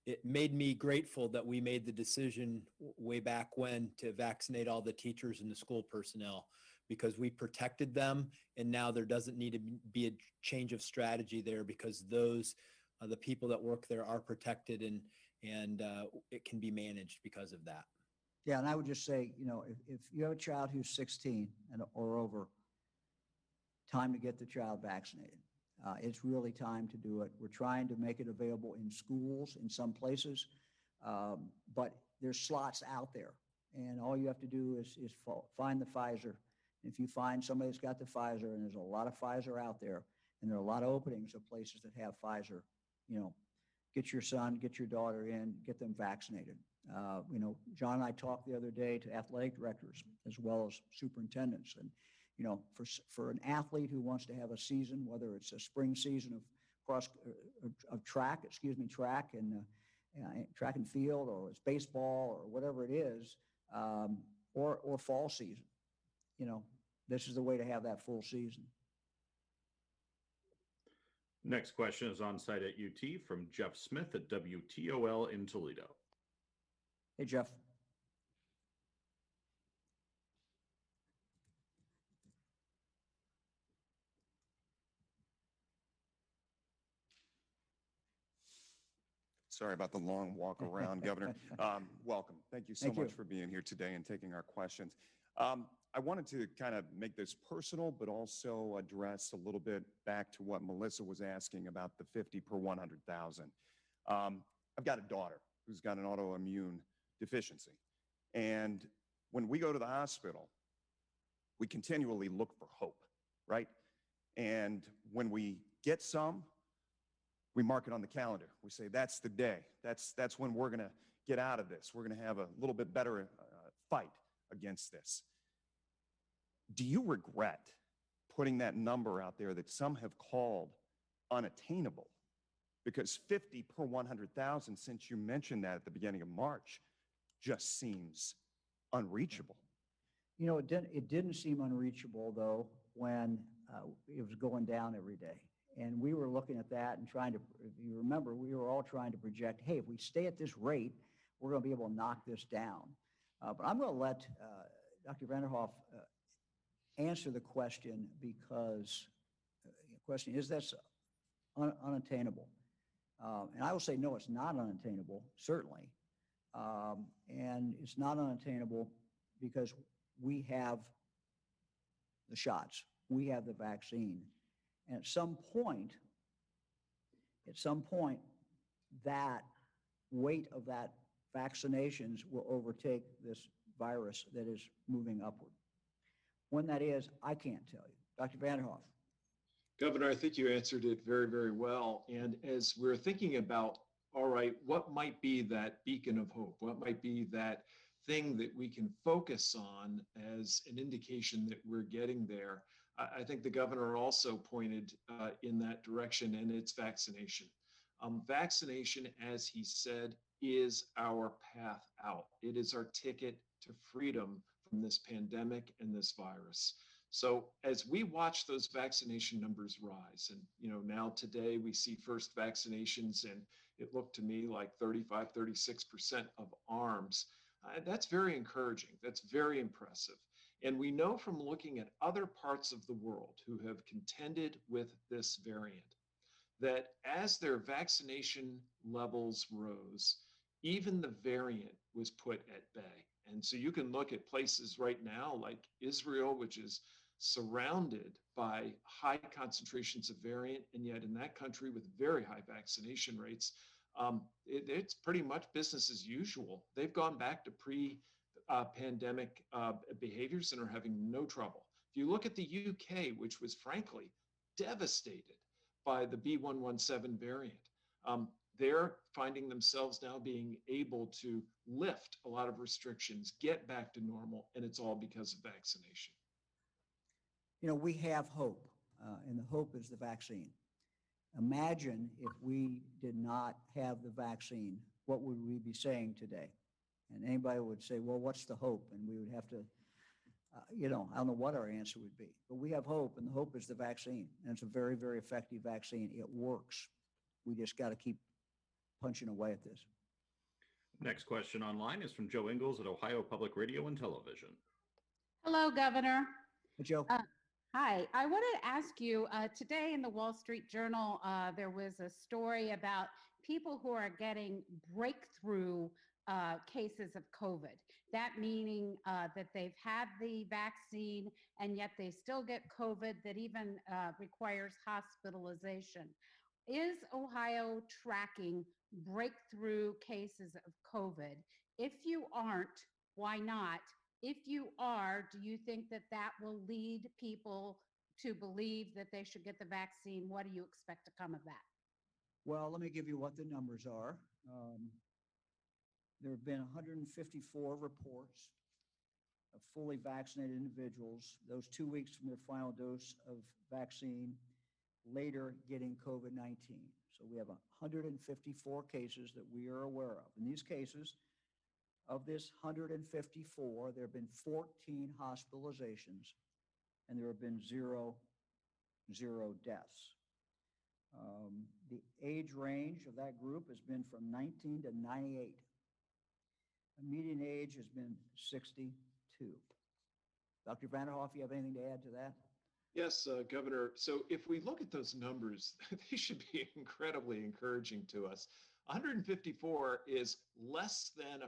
It made me grateful that we made the decision way back when to vaccinate all the teachers and the school personnel, because we protected them, and now there doesn't need to be a change of strategy there, because those the people that work there are protected, and it can be managed because of that. Yeah, and I would just say, you know, if you have a child who's 16 or over, time to get the child vaccinated. It's really time to do it. We're trying to make it available in schools in some places, but there's slots out there, and all you have to do is find the Pfizer. If you find somebody that's got the Pfizer, and there's a lot of Pfizer out there, and there are a lot of openings of places that have Pfizer, you know, get your son, get your daughter in, get them vaccinated. You know, John and I talked the other day to athletic directors as well as superintendents. And, you know, for an athlete who wants to have a season, whether it's a spring season of track and field, or it's baseball or whatever it is, or fall season, you know, this is the way to have that full season. Next question is on site at UT from Jeff Smith at WTOL in Toledo. Hey, Jeff. Sorry about the long walk around, Governor. Welcome. Thank you so much for being here today and taking our questions. I wanted to kind of make this personal, but also address a little bit back to what Melissa was asking about the 50 per 100,000. I've got a daughter who's got an autoimmune deficiency. And when we go to the hospital, we continually look for hope, right? And when we get some, we mark it on the calendar. We say, that's the day. That's when we're going to get out of this. We're going to have a little bit better fight against this. Do you regret putting that number out there that some have called unattainable? Because 50 per 100,000, since you mentioned that at the beginning of March, just seems unreachable. You know, it didn't seem unreachable, though, when it was going down every day. And we were looking at that and trying to, if you remember, we were all trying to project, hey, if we stay at this rate, we're going to be able to knock this down. But I'm going to let Dr. Vanderhoff answer the question, because the question is, that's unattainable. And I will say, no, it's not unattainable, certainly. And it's not unattainable because we have the shots, we have the vaccine. And at some point, that weight of that vaccinations will overtake this virus that is moving upward. When that is, I can't tell you. Dr. Vanderhoff. Governor, I think you answered it very, very well. And as we're thinking about, all right, what might be that beacon of hope? What might be that thing that we can focus on as an indication that we're getting there? I think the governor also pointed in that direction, and it's vaccination. Vaccination, as he said, is our path out. It is our ticket to freedom from this pandemic and this virus. So as we watch those vaccination numbers rise, and now today we see first vaccinations, and it looked to me like 35, 36% of arms. That's very encouraging. That's very impressive. And we know from looking at other parts of the world who have contended with this variant that as their vaccination levels rose, even the variant was put at bay. And so you can look at places right now like Israel, which is surrounded by high concentrations of variant, and yet in that country with very high vaccination rates, it's pretty much business as usual. They've gone back to pre-pandemic behaviors and are having no trouble. If you look at the UK, which was frankly devastated by the B117 variant, they're finding themselves now being able to lift a lot of restrictions, get back to normal, and it's all because of vaccination. You know, we have hope, and the hope is the vaccine. Imagine if we did not have the vaccine, what would we be saying today? And anybody would say, well, what's the hope? And we would have to, I don't know what our answer would be. But we have hope, and the hope is the vaccine. And it's a very, very effective vaccine. It works. We just got to keep punching away at this. Next question online is from Joe Ingles at Ohio Public Radio and Television. Hello, Governor. Hey, Joe. Hi. I wanted to ask you, today in the Wall Street Journal, there was a story about people who are getting breakthrough cases of COVID. That meaning that they've had the vaccine and yet they still get COVID that even requires hospitalization. Is Ohio tracking breakthrough cases of COVID? If you aren't, why not? If you are, do you think that that will lead people to believe that they should get the vaccine? What do you expect to come of that? Well, let me give you what the numbers are. There have been 154 reports of fully vaccinated individuals, those 2 weeks from their final dose of vaccine, later getting COVID-19. So we have 154 cases that we are aware of. In these cases, of this 154, there have been 14 hospitalizations, and there have been zero deaths. The age range of that group has been from 19 to 98. The median age has been 62. Dr. Vanderhoff, you have anything to add to that? Yes, Governor. So if we look at those numbers, they should be incredibly encouraging to us. 154 is less than 1%.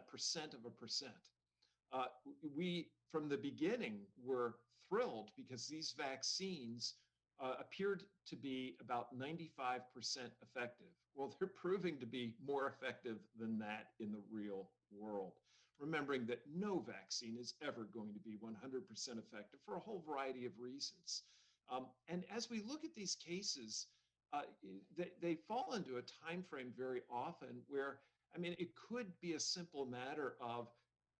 We, from the beginning, were thrilled because these vaccines appeared to be about 95% effective. Well, they're proving to be more effective than that in the real world. remembering that no vaccine is ever going to be 100% effective for a whole variety of reasons. And as we look at these cases, they fall into a time frame very often where, I mean, it could be a simple matter of,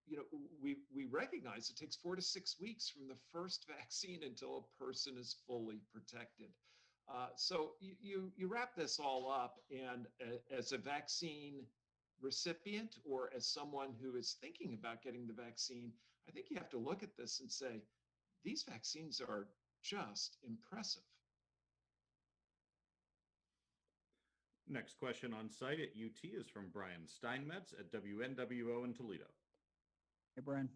you know, we recognize it takes 4 to 6 weeks from the first vaccine until a person is fully protected. So you wrap this all up, and as a vaccine recipient or as someone who is thinking about getting the vaccine, I think you have to look at this and say, these vaccines are just impressive. Next question on site at UT is from Brian Steinmetz at WNWO in Toledo. Hey, Brian.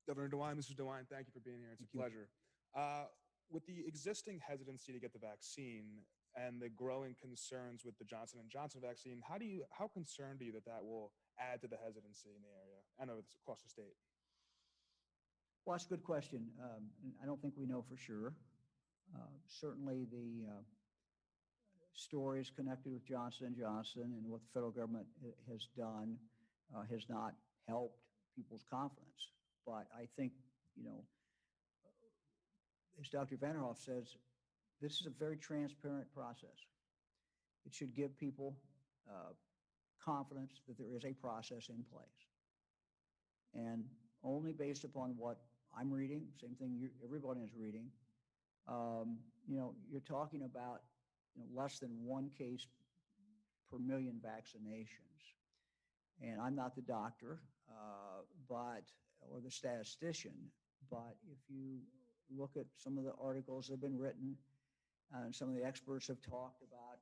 Governor DeWine, Mr. DeWine, thank you for being here. It's a pleasure. With the existing hesitancy to get the vaccine and the growing concerns with the Johnson & Johnson vaccine, how concerned are you that that will add to the hesitancy in the area? I know it's across the state. Well, that's a good question. I don't think we know for sure. Certainly the stories connected with Johnson & Johnson and what the federal government has done has not helped people's confidence. But I think, you know, as Dr. Vanderhoff says, this is a very transparent process. It should give people confidence that there is a process in place. And only based upon what I'm reading, same thing everyone is reading, you know, you're talking about, you know, less than 1 case per million vaccinations. And I'm not the doctor, or the statistician, but if you look at some of the articles that have been written, and some of the experts have talked about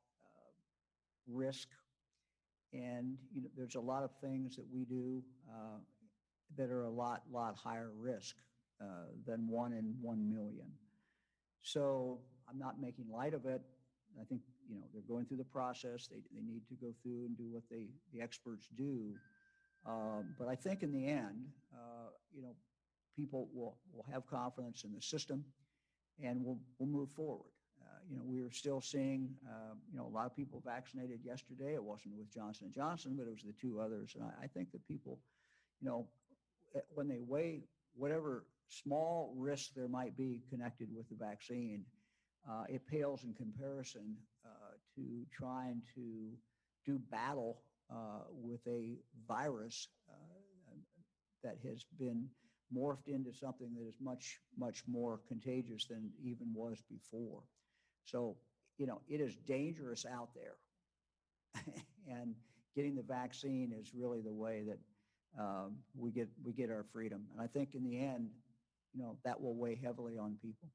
risk, and you know, there's a lot of things that we do that are a lot higher risk than 1 in 1 million. So I'm not making light of it. I think, you know, they're going through the process. They need to go through and do what the experts do. But I think in the end, you know, people will have confidence in the system, and we'll move forward. You know, we are still seeing, you know, a lot of people vaccinated yesterday. It wasn't with Johnson & Johnson, but it was the 2 others. And I think that people, you know, when they weigh whatever small risk there might be connected with the vaccine, it pales in comparison to trying to do battle with a virus that has been morphed into something that is much more contagious than even was before. So, you know, it is dangerous out there. And getting the vaccine is really the way that we get our freedom. And I think in the end, you know, that will weigh heavily on people.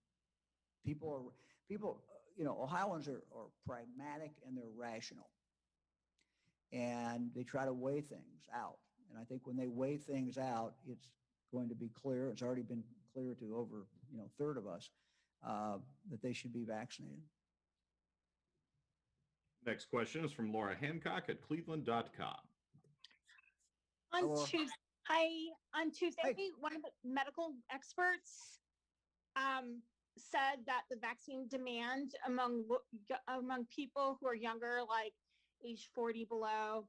People, you know, Ohioans are pragmatic and they're rational. And they try to weigh things out. And I think when they weigh things out, it's going to be clear. It's already been clear to over, you know, a third of us that they should be vaccinated. Next question is from Laura Hancock at cleveland.com. On Tuesday, one of the medical experts said that the vaccine demand among people who are younger, like age 40 below,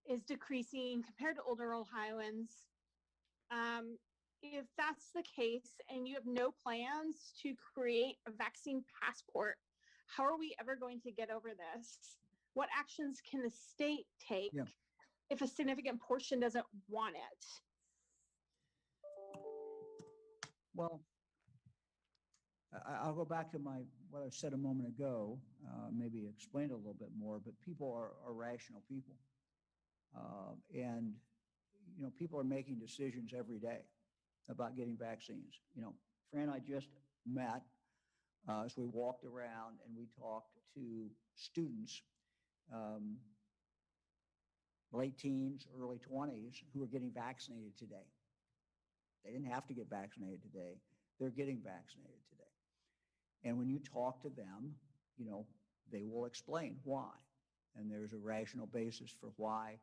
is decreasing compared to older Ohioans. If that's the case and you have no plans to create a vaccine passport, how are we ever going to get over this? What actions can the state take if a significant portion doesn't want it? Well, I'll go back to what I said a moment ago, maybe explain it a little bit more, but people are rational people. And, you know, people are making decisions every day about getting vaccines. You know, Fran and I just met as we walked around and we talked to students, late teens, early 20s, who are getting vaccinated today. They didn't have to get vaccinated today. They're getting vaccinated today. And when you talk to them, you know, they will explain why. And there's a rational basis for why,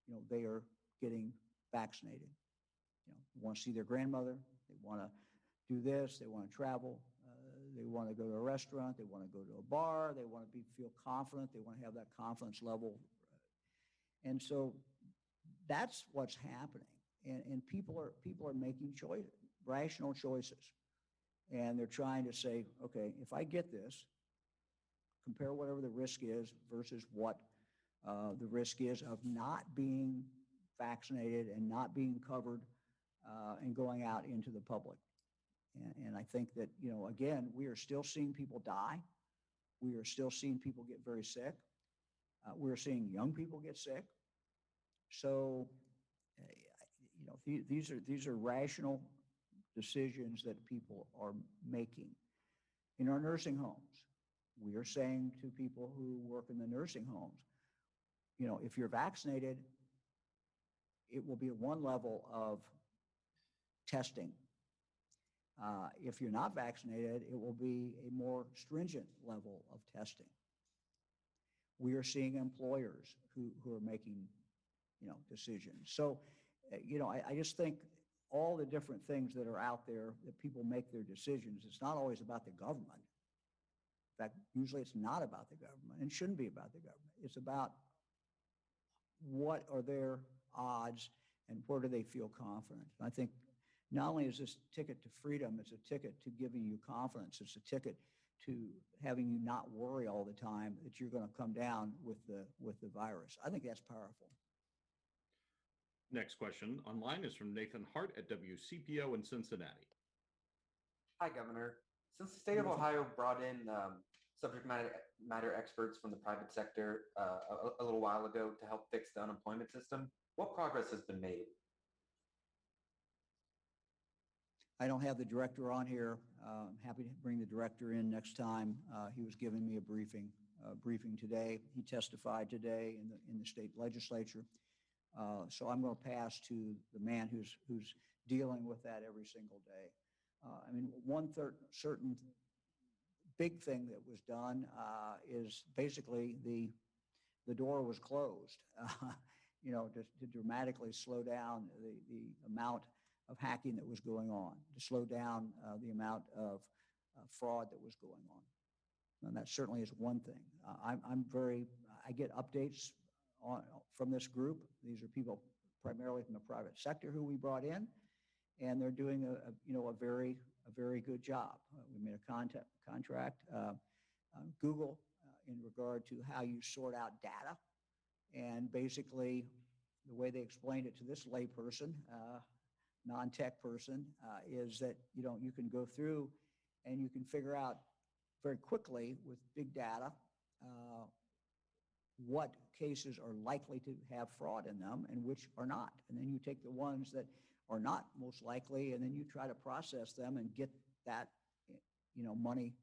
you know, they are getting vaccinated. You know, they want to see their grandmother. They want to do this. They want to travel. They want to go to a restaurant. They want to go to a bar. They want to feel confident. They want to have that confidence level. And so that's what's happening. And people are making rational choices. And they're trying to say, okay, if I get this, compare whatever the risk is versus what the risk is of not being vaccinated and not being covered and going out into the public. And I think that, again, we are still seeing people die. We are still seeing people get very sick. We're seeing young people get sick. So, these are rational decisions that people are making. In our nursing homes, we are saying to people who work in the nursing homes, if you're vaccinated, it will be at one level of testing. If you're not vaccinated, it will be a more stringent level of testing. We are seeing employers who are making, decisions. So, I just think all the different things that are out there that people make their decisions, it's not always about the government. In fact, usually it's not about the government and shouldn't be about the government. It's about what are their odds and where do they feel confident. And I think not only is this ticket to freedom, it's a ticket to giving you confidence. It's a ticket to having you not worry all the time that you're going to come down with the virus. I think that's powerful. Next question online is from Nathan Hart at WCPO in Cincinnati. Hi, Governor. Since the state of Ohio brought in subject matter experts from the private sector a little while ago to help fix the unemployment system, what progress has been made? I don't have the director on here. I'm happy to bring the director in next time. He was giving me a briefing today. He testified today in the state legislature. So I'm going to pass to the man who's dealing with that every single day. I mean, one certain big thing that was done is basically the door was closed, to dramatically slow down the amount of hacking that was going on, to slow down the amount of fraud that was going on. And that certainly is one thing. I get updates from this group. These are people primarily from the private sector who we brought in, and they're doing a very good job. We made a contract, Google, in regard to how you sort out data. And basically, the way they explained it to this layperson, non-tech person, is that you can go through and you can figure out very quickly with big data what cases are likely to have fraud in them and which are not. And then you take the ones that are not most likely, and then you try to process them and get that money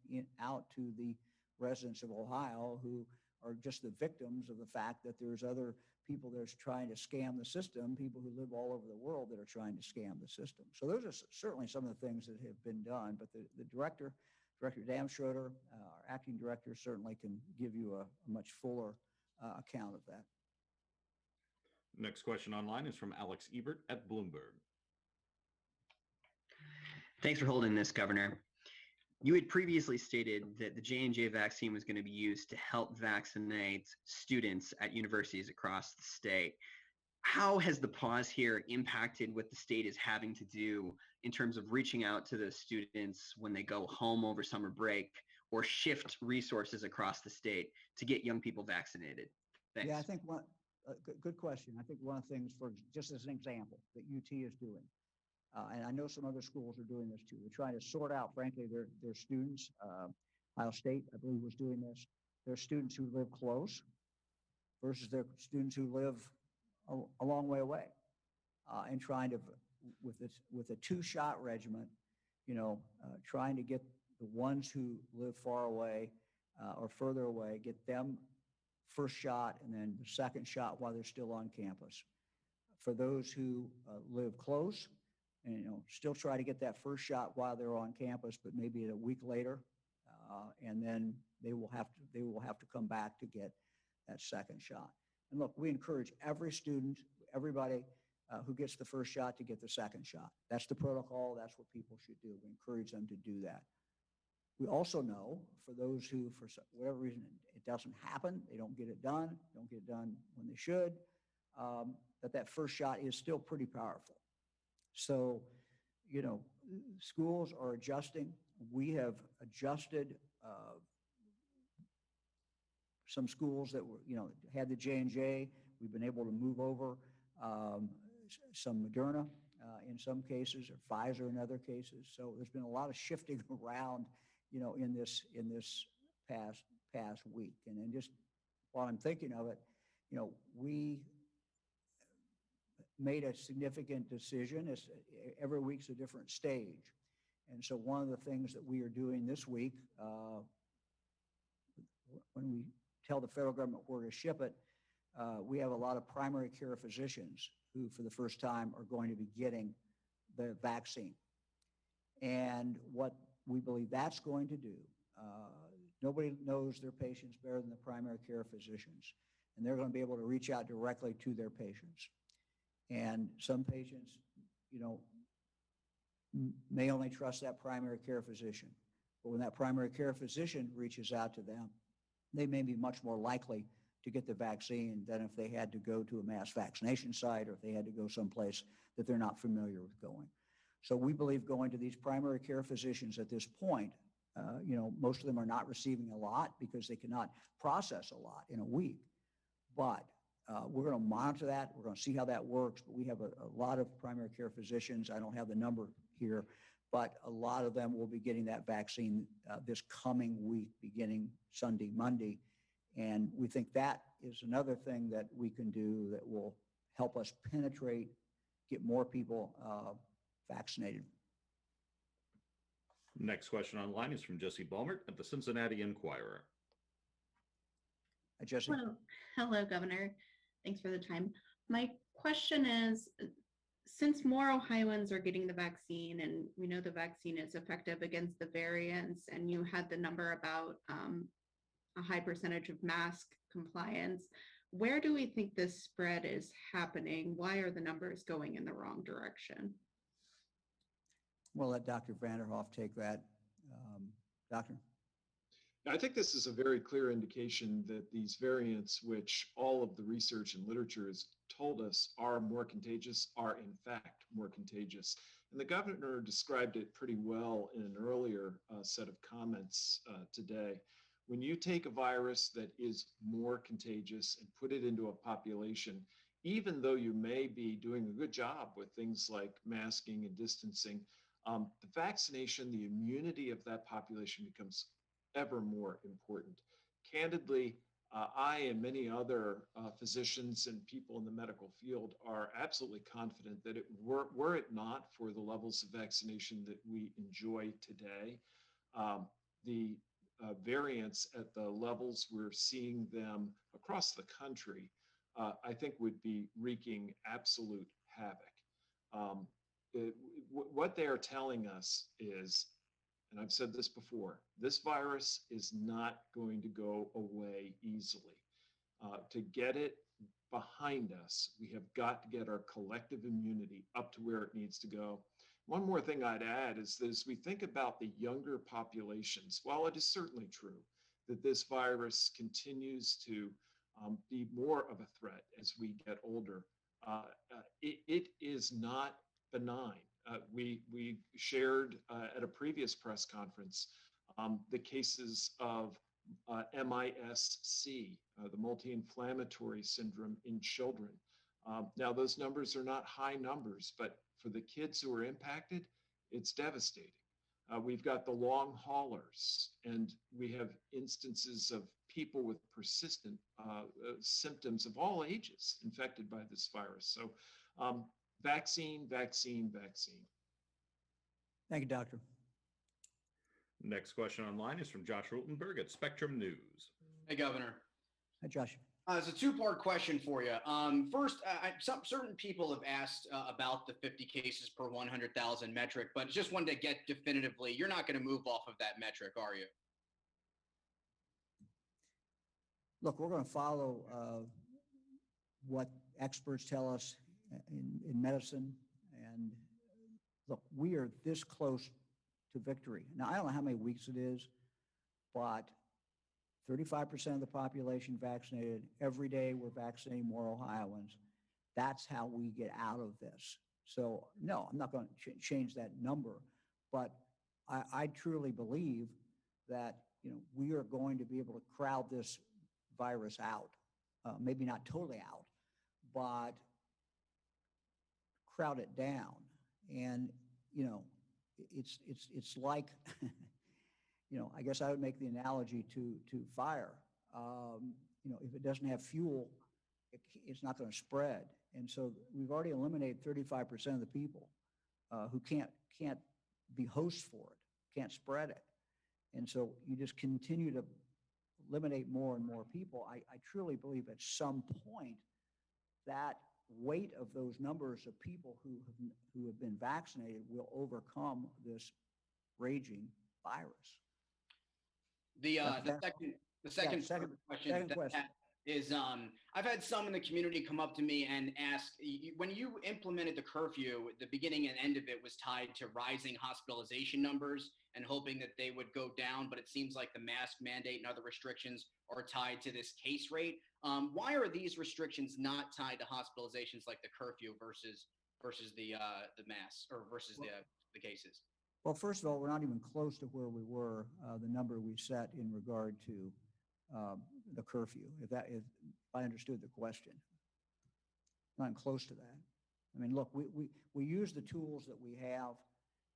out to the residents of Ohio who are just the victims of the fact that there's other people that are trying to scam the system, people who live all over the world that are trying to scam the system. So those are certainly some of the things that have been done. But the Director Dan Schroeder, our acting director, certainly can give you a much fuller account of that. Next question online is from Alex Ebert at Bloomberg. Thanks for holding this, Governor. You had previously stated that the J&J vaccine was going to be used to help vaccinate students at universities across the state. How has the pause here impacted what the state is having to do in terms of reaching out to those students when they go home over summer break, or shift resources across the state to get young people vaccinated? Thanks. Yeah, I think good question. I think one of the things, just as an example, that UT is doing, and I know some other schools are doing this too. They're trying to sort out, frankly, their students. Ohio State, I believe, was doing this. Their students who live close versus their students who live a long way away, and trying to, with a two-shot regimen, trying to get the ones who live far away or further away, get them first shot and then the second shot while they're still on campus. For those who live close, and still try to get that first shot while they're on campus, but maybe a week later, and then they will have to come back to get that second shot. And look, we encourage every student, everybody who gets the first shot to get the second shot. That's the protocol. That's what people should do. We encourage them to do that. We also know for those who, for whatever reason, it doesn't happen, they don't get it done when they should, that first shot is still pretty powerful. So, you know, schools are adjusting. We have adjusted some schools that were, you know, had the J&J. We've been able to move over some Moderna in some cases, or Pfizer in other cases. So there's been a lot of shifting around, you know, in this past week. And then just while I'm thinking of it, you know, we made a significant decision. Every week's a different stage. And so one of the things that we are doing this week, when we tell the federal government where to ship it, we have a lot of primary care physicians who for the first time are going to be getting the vaccine. And what we believe that's going to do, nobody knows their patients better than the primary care physicians. And they're going to be able to reach out directly to their patients. And some patients, you know, may only trust that primary care physician. But when that primary care physician reaches out to them, they may be much more likely to get the vaccine than if they had to go to a mass vaccination site or if they had to go someplace that they're not familiar with going. So we believe going to these primary care physicians at this point, you know, most of them are not receiving a lot because they cannot process a lot in a week. But we're going to monitor that. We're going to see how that works. But we have a lot of primary care physicians. I don't have the number here, but a lot of them will be getting that vaccine this coming week, beginning Sunday, Monday. And we think that is another thing that we can do that will help us penetrate, get more people vaccinated. Next question online is from Jesse Balmert at the Cincinnati Enquirer. Hi, Jesse. Hello, Governor. Thanks for the time. My question is, since more Ohioans are getting the vaccine and we know the vaccine is effective against the variants, and you had the number about a high percentage of mask compliance, where do we think this spread is happening? Why are the numbers going in the wrong direction? We'll let Dr. Vanderhoff take that. Doctor? I think this is a very clear indication that these variants, which all of the research and literature has told us are more contagious, are in fact more contagious. And the governor described it pretty well in an earlier set of comments today. When you take a virus that is more contagious and put it into a population, even though you may be doing a good job with things like masking and distancing, the vaccination, the immunity of that population becomes ever more important. Candidly, I and many other physicians and people in the medical field are absolutely confident that were it not for the levels of vaccination that we enjoy today, the variants at the levels we're seeing them across the country, I think would be wreaking absolute havoc. What they are telling us is, and I've said this before, this virus is not going to go away easily. To get it behind us, we have got to get our collective immunity up to where it needs to go. One more thing I'd add is that as we think about the younger populations, while it is certainly true that this virus continues to be more of a threat as we get older, it is not benign. We shared at a previous press conference the cases of MIS-C, the multi-inflammatory syndrome in children. Now, those numbers are not high numbers, but for the kids who are impacted, it's devastating. We've got the long haulers, and we have instances of people with persistent symptoms of all ages infected by this virus. So vaccine, vaccine, vaccine. Thank you, Doctor. Next question online is from Josh Rutenberg at Spectrum News. Hey, Governor. Hi, Josh. It's a two-part question for you. First, certain people have asked about the 50 cases per 100,000 metric, but just wanted to get definitively, you're not going to move off of that metric, are you? Look, we're going to follow what experts tell us in medicine. And look, we are this close to victory. Now, I don't know how many weeks it is, but 35% of the population vaccinated. Every day we're vaccinating more Ohioans. That's how we get out of this. So no, I'm not going to change that number, but I truly believe that, we are going to be able to crowd this virus out. Maybe not totally out, but crowd it down. And, it's like, I guess I would make the analogy to fire. If it doesn't have fuel, it's not going to spread. And so we've already eliminated 35% of the people who can't be hosts for it, can't spread it. And so you just continue to eliminate more and more people. I truly believe at some point that weight of those numbers of people who have been vaccinated will overcome this raging virus. The second question is I've had some in the community come up to me and ask, when you implemented the curfew, the beginning and end of it was tied to rising hospitalization numbers and hoping that they would go down, but it seems like the mask mandate and other restrictions are tied to this case rate. Why are these restrictions not tied to hospitalizations like the curfew versus the mass or versus the cases? Well, first of all, we're not even close to where we were, the number we set in regard to the curfew, if I understood the question. Not even close to that. I mean, look, we use the tools that we have,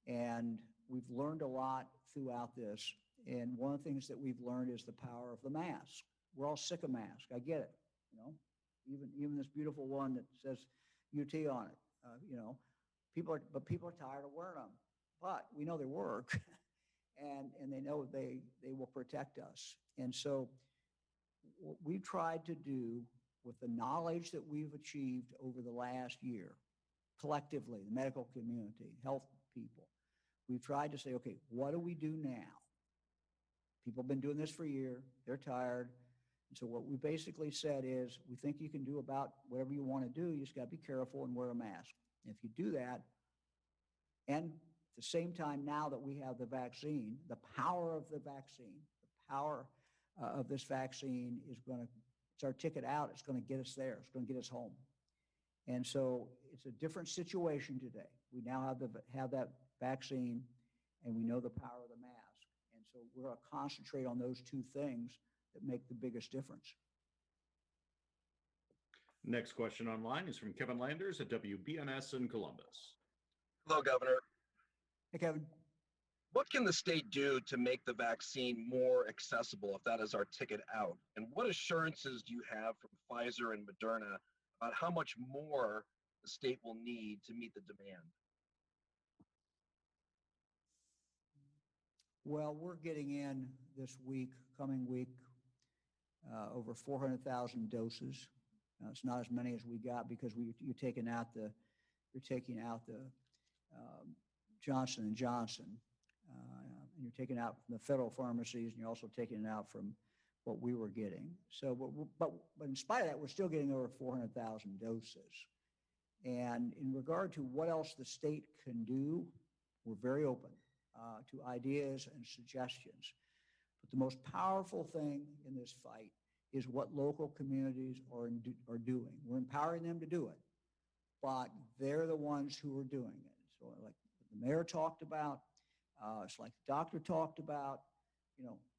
and we've learned a lot throughout this. And one of the things that we've learned is the power of the mask. We're all sick of masks. I get it. Even this beautiful one that says UT on it. People are tired of wearing them. But we know they work, and they know they will protect us. And so what we tried to do with the knowledge that we've achieved over the last year, collectively, the medical community, health people, we've tried to say, okay, what do we do now? People have been doing this for a year. They're tired. And so what we basically said is, we think you can do about whatever you want to do. You just got to be careful and wear a mask. And if you do that, and at the same time, now that we have the vaccine, the power of the vaccine, the power of this vaccine it's our ticket out. It's going to get us there. It's going to get us home. And so it's a different situation today. We now have that vaccine, and we know the power of the mask. And so we're going to concentrate on those two things that make the biggest difference. Next question online is from Kevin Landers at WBNS in Columbus. Hello, Governor. Hey, Kevin. What can the state do to make the vaccine more accessible if that is our ticket out? And what assurances do you have from Pfizer and Moderna about how much more the state will need to meet the demand? Well, we're getting in this coming week, over 400,000 doses. It's not as many as we got because you're taking out the Johnson & Johnson. And you're taking out from the federal pharmacies, and you're also taking it out from what we were getting. So, but in spite of that, we're still getting over 400,000 doses. And in regard to what else the state can do, we're very open to ideas and suggestions. But the most powerful thing in this fight is what local communities are doing. We're empowering them to do it, but they're the ones who are doing it. So like the mayor talked about, it's like the doctor talked about,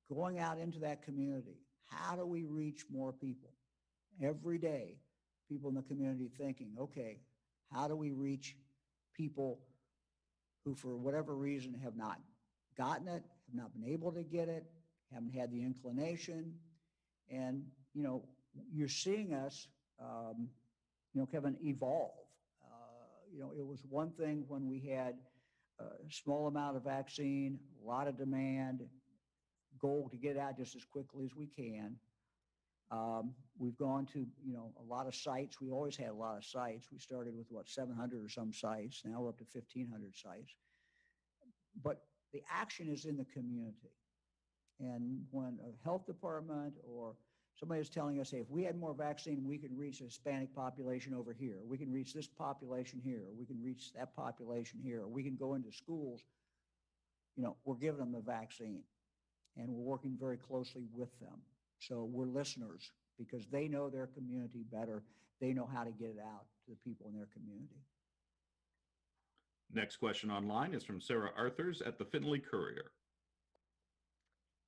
going out into that community. How do we reach more people? Every day, people in the community thinking, okay, how do we reach people who, for whatever reason, have not gotten it, have not been able to get it, haven't had the inclination? And, you're seeing us, Kevin, evolve. It was one thing when we had a small amount of vaccine, a lot of demand, goal to get out just as quickly as we can. We've gone to, a lot of sites. We always had a lot of sites. We started with 700 or some sites. Now we're up to 1,500 sites. But the action is in the community. And when a health department or somebody is telling us, hey, if we had more vaccine, we can reach the Hispanic population over here. We can reach this population here. We can reach that population here. Or we can go into schools. We're giving them the vaccine. And we're working very closely with them. So we're listeners because they know their community better. They know how to get it out to the people in their community. Next question online is from Sarah Arthurs at the Findlay Courier.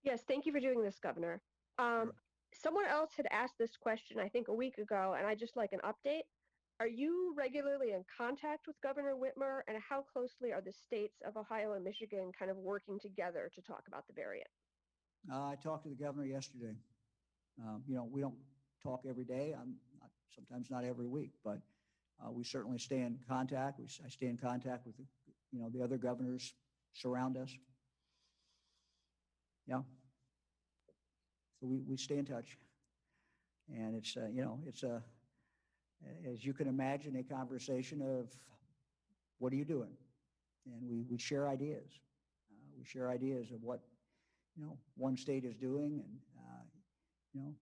Yes, thank you for doing this, Governor. Someone else had asked this question, I think, a week ago, and I'd just like an update. Are you regularly in contact with Governor Whitmer, and how closely are the states of Ohio and Michigan kind of working together to talk about the variant? I talked to the governor yesterday. We don't talk every day. Sometimes not every week, but we certainly stay in contact. I stay in contact with the other governors surround us. Yeah. So we stay in touch, and it's as you can imagine, a conversation of what are you doing, and we share ideas. We share ideas of what one state is doing, and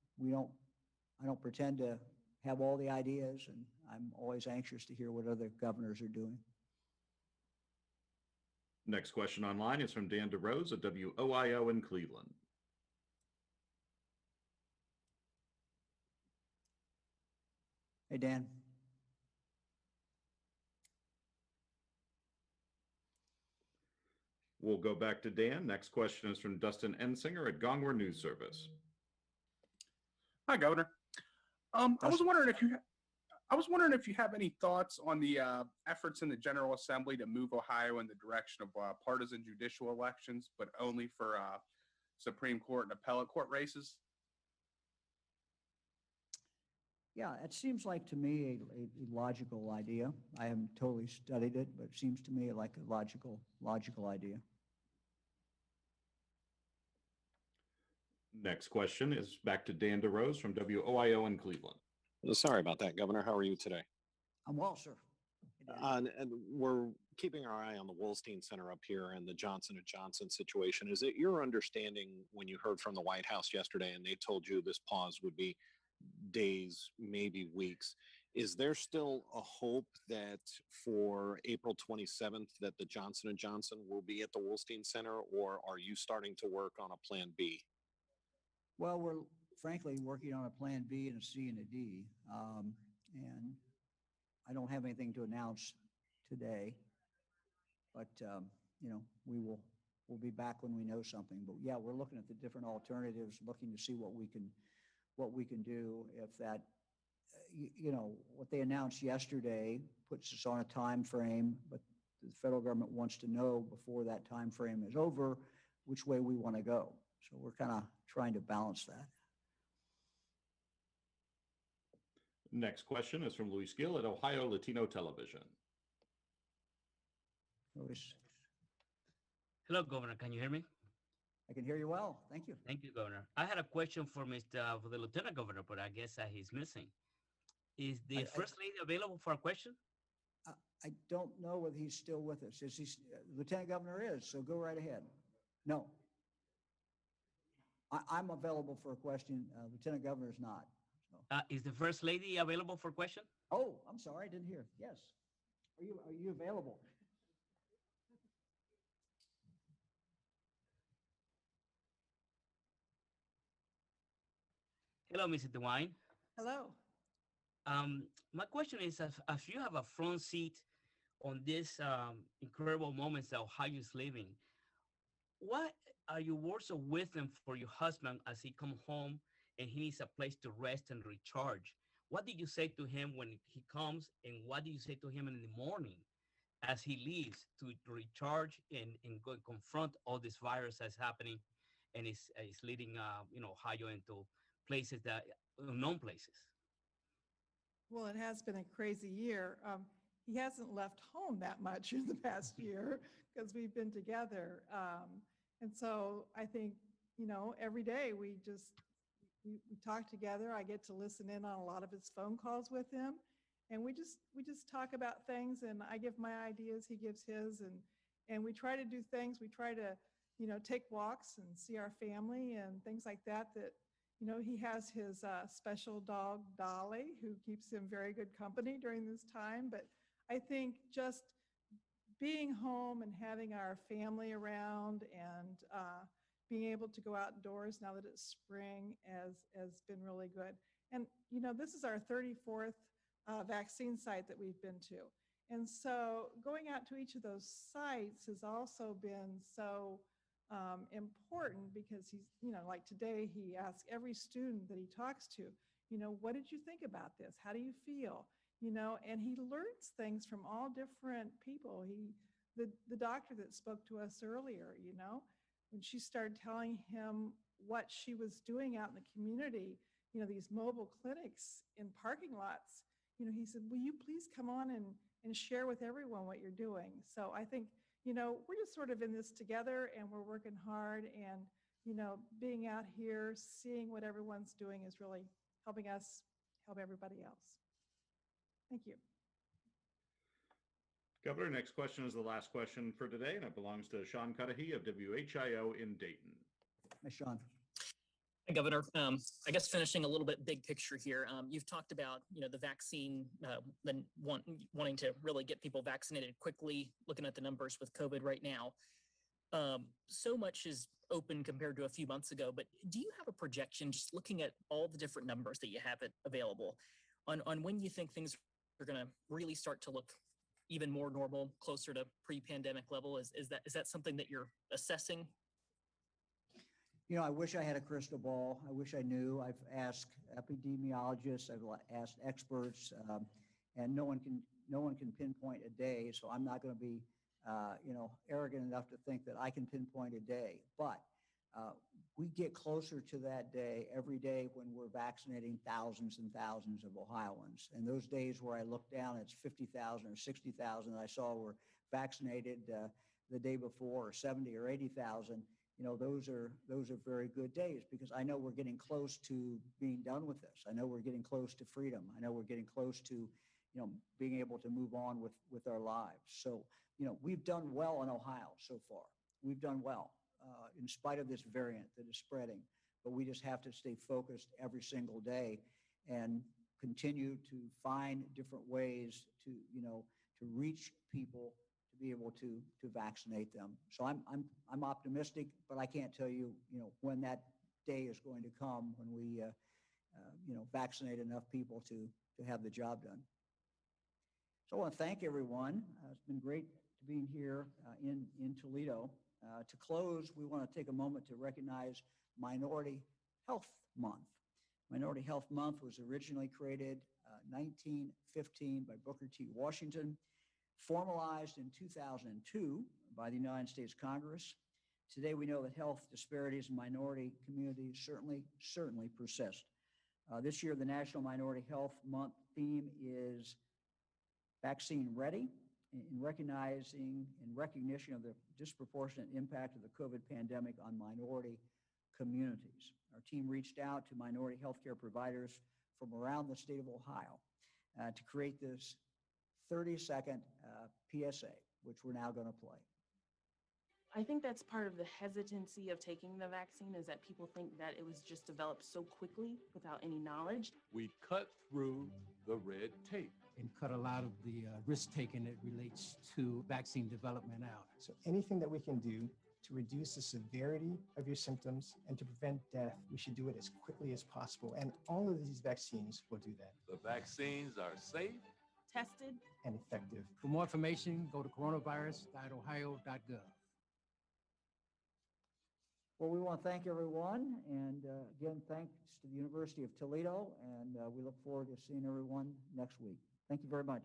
I don't pretend to have all the ideas, and I'm always anxious to hear what other governors are doing. Next question online is from Dan DeRose at WOIO in Cleveland. Hey, Dan. We'll go back to Dan. Next question is from Dustin Ensinger at Gongwer News Service. Hi, Governor. I was wondering if you have any thoughts on the efforts in the General Assembly to move Ohio in the direction of partisan judicial elections, but only for Supreme Court and appellate court races. Yeah, it seems like to me a logical idea. I haven't totally studied it, but it seems to me like a logical idea. Next question is back to Dan DeRose from WOIO in Cleveland. Sorry about that, Governor. How are you today? I'm well, sir. And we're keeping our eye on the Wolstein Center up here and the Johnson & Johnson situation. Is it your understanding when you heard from the White House yesterday and they told you this pause would be days, maybe weeks, is there still a hope that for April 27th that the Johnson & Johnson will be at the Wolstein Center, or are you starting to work on a plan B? Well, we're frankly working on a plan B and a C and a D, and I don't have anything to announce today, but we'll be back when we know something. But yeah, we're looking at the different alternatives, looking to see what we can do. If that, what they announced yesterday puts us on a time frame, but the federal government wants to know before that time frame is over which way we want to go. So we're kind of trying to balance that. Next question is from Luis Gill at Ohio Latino Television. Luis. Hello, Governor. Can you hear me? I can hear you well. Thank you. Thank you, Governor. I had a question for for the Lieutenant Governor, but I guess he's missing. Is the First Lady available for a question? I don't know whether he's still with us. Is he? Lieutenant Governor is, so go right ahead. No. I'm available for a question. Lieutenant Governor is not. So. Is the First Lady available for a question? Oh, I'm sorry. I didn't hear. Yes. Are you available? Hello, Mrs. DeWine. Hello. My question is, if you have a front seat on this incredible moments that Ohio is living, what are your words of wisdom for your husband as he comes home and he needs a place to rest and recharge? What did you say to him when he comes, and what do you say to him in the morning as he leaves to recharge and go and confront all this virus that's happening and is leading Ohio into places that unknown places? Well, it has been a crazy year. He hasn't left home that much in the past year because we've been together. And so I think, every day we talk together. I get to listen in on a lot of his phone calls with him. And we just talk about things, and I give my ideas, he gives his, and we try to do things. We try to, take walks and see our family and things like that. He has his special dog, Dolly, who keeps him very good company during this time. But I think just being home and having our family around and being able to go outdoors now that it's spring has been really good. And, this is our 34th vaccine site that we've been to. And so going out to each of those sites has also been so important because he's, like today, he asks every student that he talks to, what did you think about this? How do you feel? And he learns things from all different people. The doctor that spoke to us earlier, when she started telling him what she was doing out in the community, these mobile clinics in parking lots, he said, will you please come on and share with everyone what you're doing? So I think, we're just sort of in this together and we're working hard, and, being out here, seeing what everyone's doing is really helping us help everybody else. Thank you. Governor, next question is the last question for today, and it belongs to Sean Cudahy of WHIO in Dayton. Hi, Sean. Hi, Governor. I guess finishing a little bit big picture here, you've talked about, the vaccine, wanting to really get people vaccinated quickly, looking at the numbers with COVID right now. So much is open compared to a few months ago, but do you have a projection, just looking at all the different numbers that you have available, on when you think things are going to really start to look even more normal, closer to pre-pandemic level? Is that something that you're assessing? I wish I had a crystal ball. I wish I knew. I've asked epidemiologists, I've asked experts, and no one can pinpoint a day. So I'm not going to be, arrogant enough to think that I can pinpoint a day. But we get closer to that day every day when we're vaccinating thousands and thousands of Ohioans. And those days where I look down, it's 50,000 or 60,000 that I saw were vaccinated the day before, or 70 or 80,000. Those are very good days, because I know we're getting close to being done with this. I know we're getting close to freedom. I know we're getting close to, being able to move on with our lives. So, we've done well in Ohio so far. We've done well in spite of this variant that is spreading, but we just have to stay focused every single day and continue to find different ways to reach people, to be able to vaccinate them. So I'm optimistic, but I can't tell you, when that day is going to come when we, vaccinate enough people to have the job done. So I want to thank everyone. It's been great to be here in Toledo. To close, we want to take a moment to recognize Minority Health Month. Minority Health Month was originally created 1915 by Booker T. Washington, formalized in 2002 by the United States Congress. Today, we know that health disparities in minority communities certainly persist. This year, the National Minority Health Month theme is Vaccine Ready, in recognition of the disproportionate impact of the COVID pandemic on minority communities. Our team reached out to minority healthcare providers from around the state of Ohio to create this 30-second PSA, which we're now going to play. I think that's part of the hesitancy of taking the vaccine, is that people think that it was just developed so quickly without any knowledge. We cut through the red tape and cut a lot of the risk-taking that relates to vaccine development out. So anything that we can do to reduce the severity of your symptoms and to prevent death, we should do it as quickly as possible. And all of these vaccines will do that. The vaccines are safe, tested, and effective. For more information, go to coronavirus.ohio.gov. Well, we want to thank everyone, and again, thanks to the University of Toledo, and we look forward to seeing everyone next week. Thank you very much.